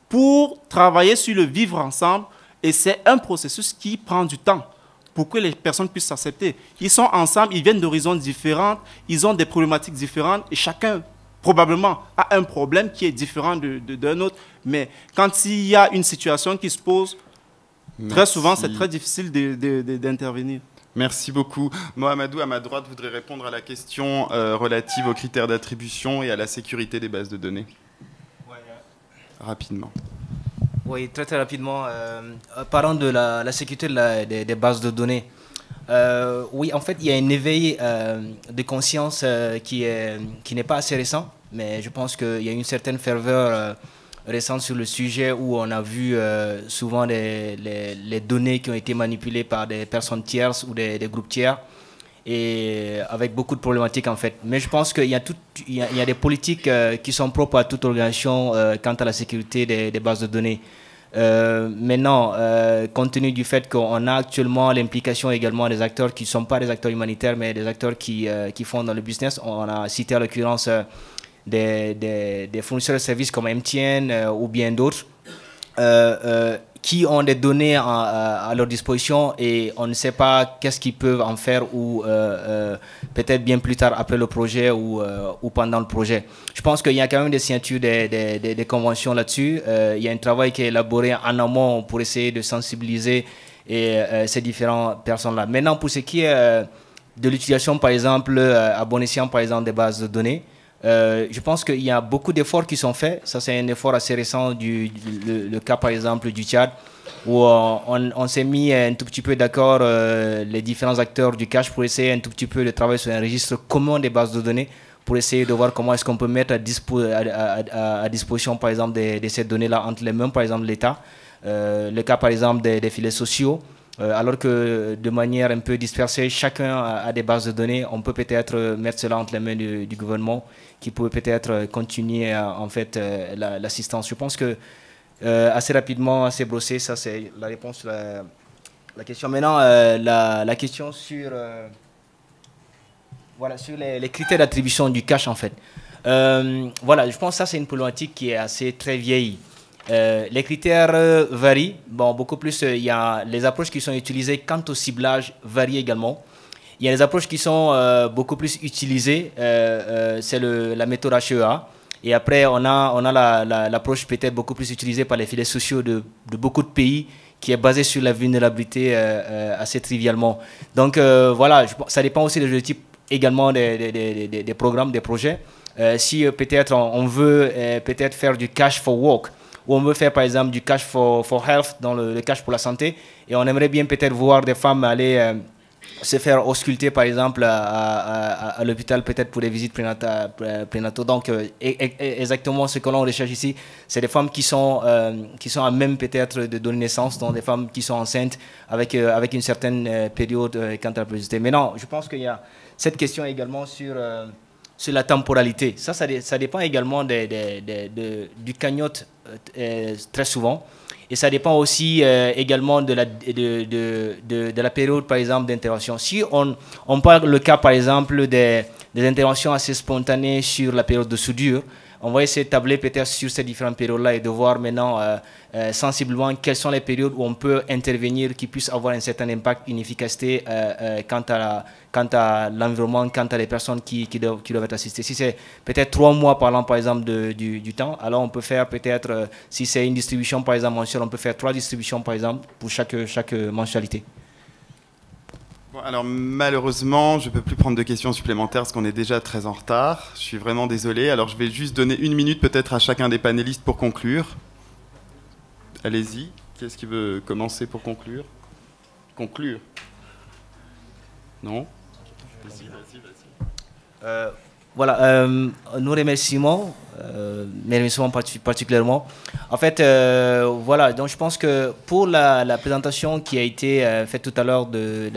D: pour travailler sur le vivre ensemble. Et c'est un processus qui prend du temps pour que les personnes puissent s'accepter. Ils sont ensemble, ils viennent d'horizons différents, ils ont des problématiques différentes et chacun probablement a un problème qui est différent d'un autre. Mais quand il y a une situation qui se pose, très souvent, c'est très difficile d'intervenir.
B: Merci beaucoup. Mohamedou, à ma droite, voudrait répondre à la question relative aux critères d'attribution et à la sécurité des bases de données. Rapidement.
C: Oui, très très rapidement. Parlant de la sécurité des bases de données, oui, en fait, il y a un éveil de conscience qui n'est pas assez récent, mais je pense qu'il y a une certaine ferveur récente sur le sujet où on a vu souvent les données qui ont été manipulées par des personnes tierces ou des groupes tiers, et avec beaucoup de problématiques en fait. Mais je pense qu'il y a des politiques qui sont propres à toute organisation quant à la sécurité des bases de données. Maintenant, compte tenu du fait qu'on a actuellement l'implication également des acteurs qui ne sont pas des acteurs humanitaires, mais des acteurs qui font dans le business, on a cité à l'occurrence des fournisseurs de services comme MTN ou bien d'autres, qui ont des données à leur disposition et on ne sait pas qu'est-ce qu'ils peuvent en faire ou peut-être bien plus tard après le projet ou pendant le projet. Je pense qu'il y a quand même des signatures, des conventions là-dessus. Il y a un travail qui est élaboré en amont pour essayer de sensibiliser ces différentes personnes-là. Maintenant, pour ce qui est de l'utilisation, par exemple, à bon escient, par exemple, des bases de données, je pense qu'il y a beaucoup d'efforts qui sont faits. Ça, c'est un effort assez récent le cas, par exemple, du Tchad, où on s'est mis un tout petit peu d'accord, les différents acteurs du cash, pour essayer un tout petit peu de travailler sur un registre commun des bases de données, pour essayer de voir comment est-ce qu'on peut mettre à disposition, par exemple, de ces données-là entre les mains, par exemple, l'État. Le cas, par exemple, des filets sociaux. Alors que de manière un peu dispersée, chacun a des bases de données, on peut peut-être mettre cela entre les mains du gouvernement qui peut peut-être continuer en fait l'assistance. Je pense que assez rapidement, assez brossé, ça c'est la réponse à la question. Maintenant, la question sur, voilà, sur les critères d'attribution du cash en fait. Voilà, je pense que ça c'est une problématique qui est assez très vieille. Les critères varient. Bon, beaucoup plus, il y a les approches qui sont utilisées quant au ciblage varient également. Il y a des approches qui sont beaucoup plus utilisées, c'est la méthode HEA. Et après, on a l'approche peut-être beaucoup plus utilisée par les filets sociaux de beaucoup de pays, qui est basée sur la vulnérabilité assez trivialement. Donc voilà, ça dépend aussi du type également des programmes, des projets. Si peut-être on veut peut-être faire du cash for work, ou on veut faire par exemple du cash for health, dans le cash pour la santé, et on aimerait bien peut-être voir des femmes aller se faire ausculter par exemple à l'hôpital peut-être pour des visites prénataux. Donc exactement ce que l'on recherche ici, c'est des femmes qui sont à même peut-être de donner naissance, donc des femmes qui sont enceintes avec une certaine période quant à la précocité. Mais non, je pense qu'il y a cette question également sur la temporalité. Ça dépend également du cagnotte très souvent. Et ça dépend aussi également de la période, par exemple, d'intervention. Si on parle le cas, par exemple, des interventions assez spontanées sur la période de soudure, on va essayer de tabler peut-être sur ces différentes périodes-là et de voir maintenant sensiblement quelles sont les périodes où on peut intervenir qui puissent avoir un certain impact, une efficacité quant à l'environnement, quant à les personnes qui doivent être assistées. Si c'est peut-être 3 mois parlant par exemple du temps, alors on peut faire peut-être, si c'est une distribution par exemple mensuelle, on peut faire 3 distributions par exemple pour chaque mensualité.
B: Bon, alors malheureusement, je ne peux plus prendre de questions supplémentaires parce qu'on est déjà très en retard. Je suis vraiment désolé. Alors je vais juste donner 1 minute peut-être à chacun des panélistes pour conclure. Allez-y. Qui est-ce qui veut commencer pour conclure? Conclure? Non? Vas-y.
C: Voilà, nos remerciements, mes remerciements particulièrement. En fait, voilà, donc je pense que pour la présentation qui a été faite tout à l'heure de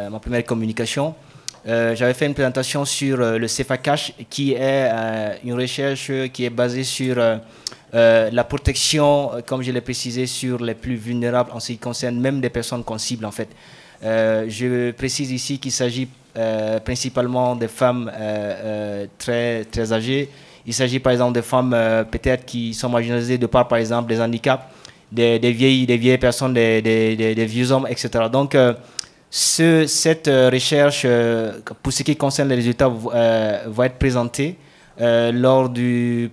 C: ma première communication, j'avais fait une présentation sur le CFA Cash, qui est une recherche qui est basée sur la protection, comme je l'ai précisé, sur les plus vulnérables en ce qui concerne même des personnes qu'on cible en fait. Je précise ici qu'il s'agit principalement des femmes très, très âgées. Il s'agit par exemple de femmes peut-être qui sont marginalisées de par exemple des handicaps, des vieilles personnes, des vieux hommes, etc. Donc cette recherche, pour ce qui concerne les résultats, va être présentée lors de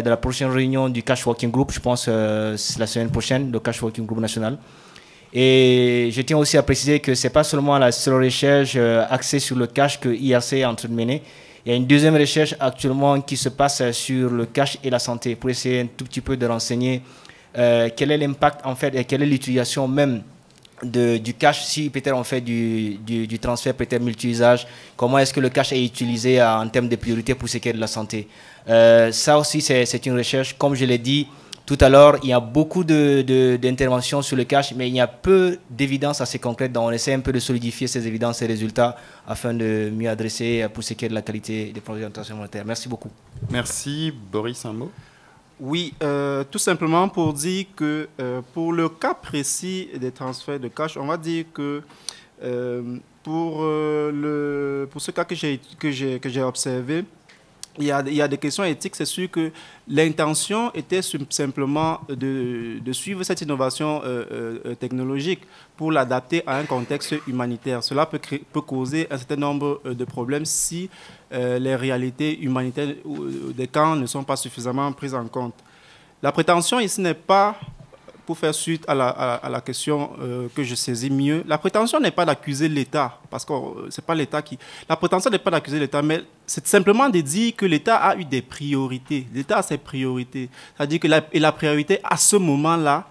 C: la prochaine réunion du Cash Working Group. Je pense c'est la semaine prochaine, le Cash Working Group national. Et je tiens aussi à préciser que ce n'est pas seulement la seule recherche axée sur le cash que IRC est en train de mener. Il y a une deuxième recherche actuellement qui se passe sur le cash et la santé pour essayer un tout petit peu de renseigner quel est l'impact en fait et quelle est l'utilisation même du cash si peut-être on fait du transfert peut-être multi-usage. Comment est-ce que le cash est utilisé en termes de priorité pour ce qui est de la santé. Ça aussi c'est une recherche, comme je l'ai dit tout à l'heure, il y a beaucoup d'interventions sur le cash, mais il y a peu d'évidences assez concrètes. Donc on essaie un peu de solidifier ces évidences et résultats afin de mieux adresser pour ce qui est de la qualité des projets d'orientation monétaire. Merci beaucoup.
B: Merci. Boris, un mot?
D: Oui, tout simplement pour dire que pour le cas précis des transferts de cash, on va dire que pour ce cas que j'ai observé, il y a des questions éthiques. C'est sûr que l'intention était simplement de suivre cette innovation technologique pour l'adapter à un contexte humanitaire. Cela peut causer un certain nombre de problèmes si les réalités humanitaires des camps ne sont pas suffisamment prises en compte. La prétention ici n'est pas, pour faire suite à la question que je saisis mieux, la prétention n'est pas d'accuser l'État, parce que c'est pas l'État qui... La prétention n'est pas d'accuser l'État, mais c'est simplement de dire que l'État a eu des priorités. L'État a ses priorités. C'est-à-dire que la priorité, à ce moment-là,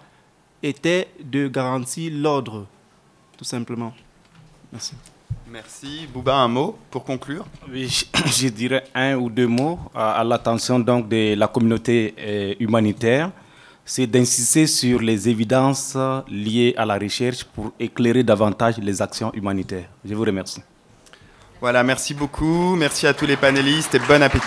D: était de garantir l'ordre, tout simplement. Merci.
B: Merci. Bouba, un mot pour conclure?
E: Oui, je dirais un ou deux mots à l'attention donc de la communauté humanitaire. C'est d'insister sur les évidences liées à la recherche pour éclairer davantage les actions humanitaires. Je vous remercie.
B: Voilà, merci beaucoup. Merci à tous les panélistes et bon appétit.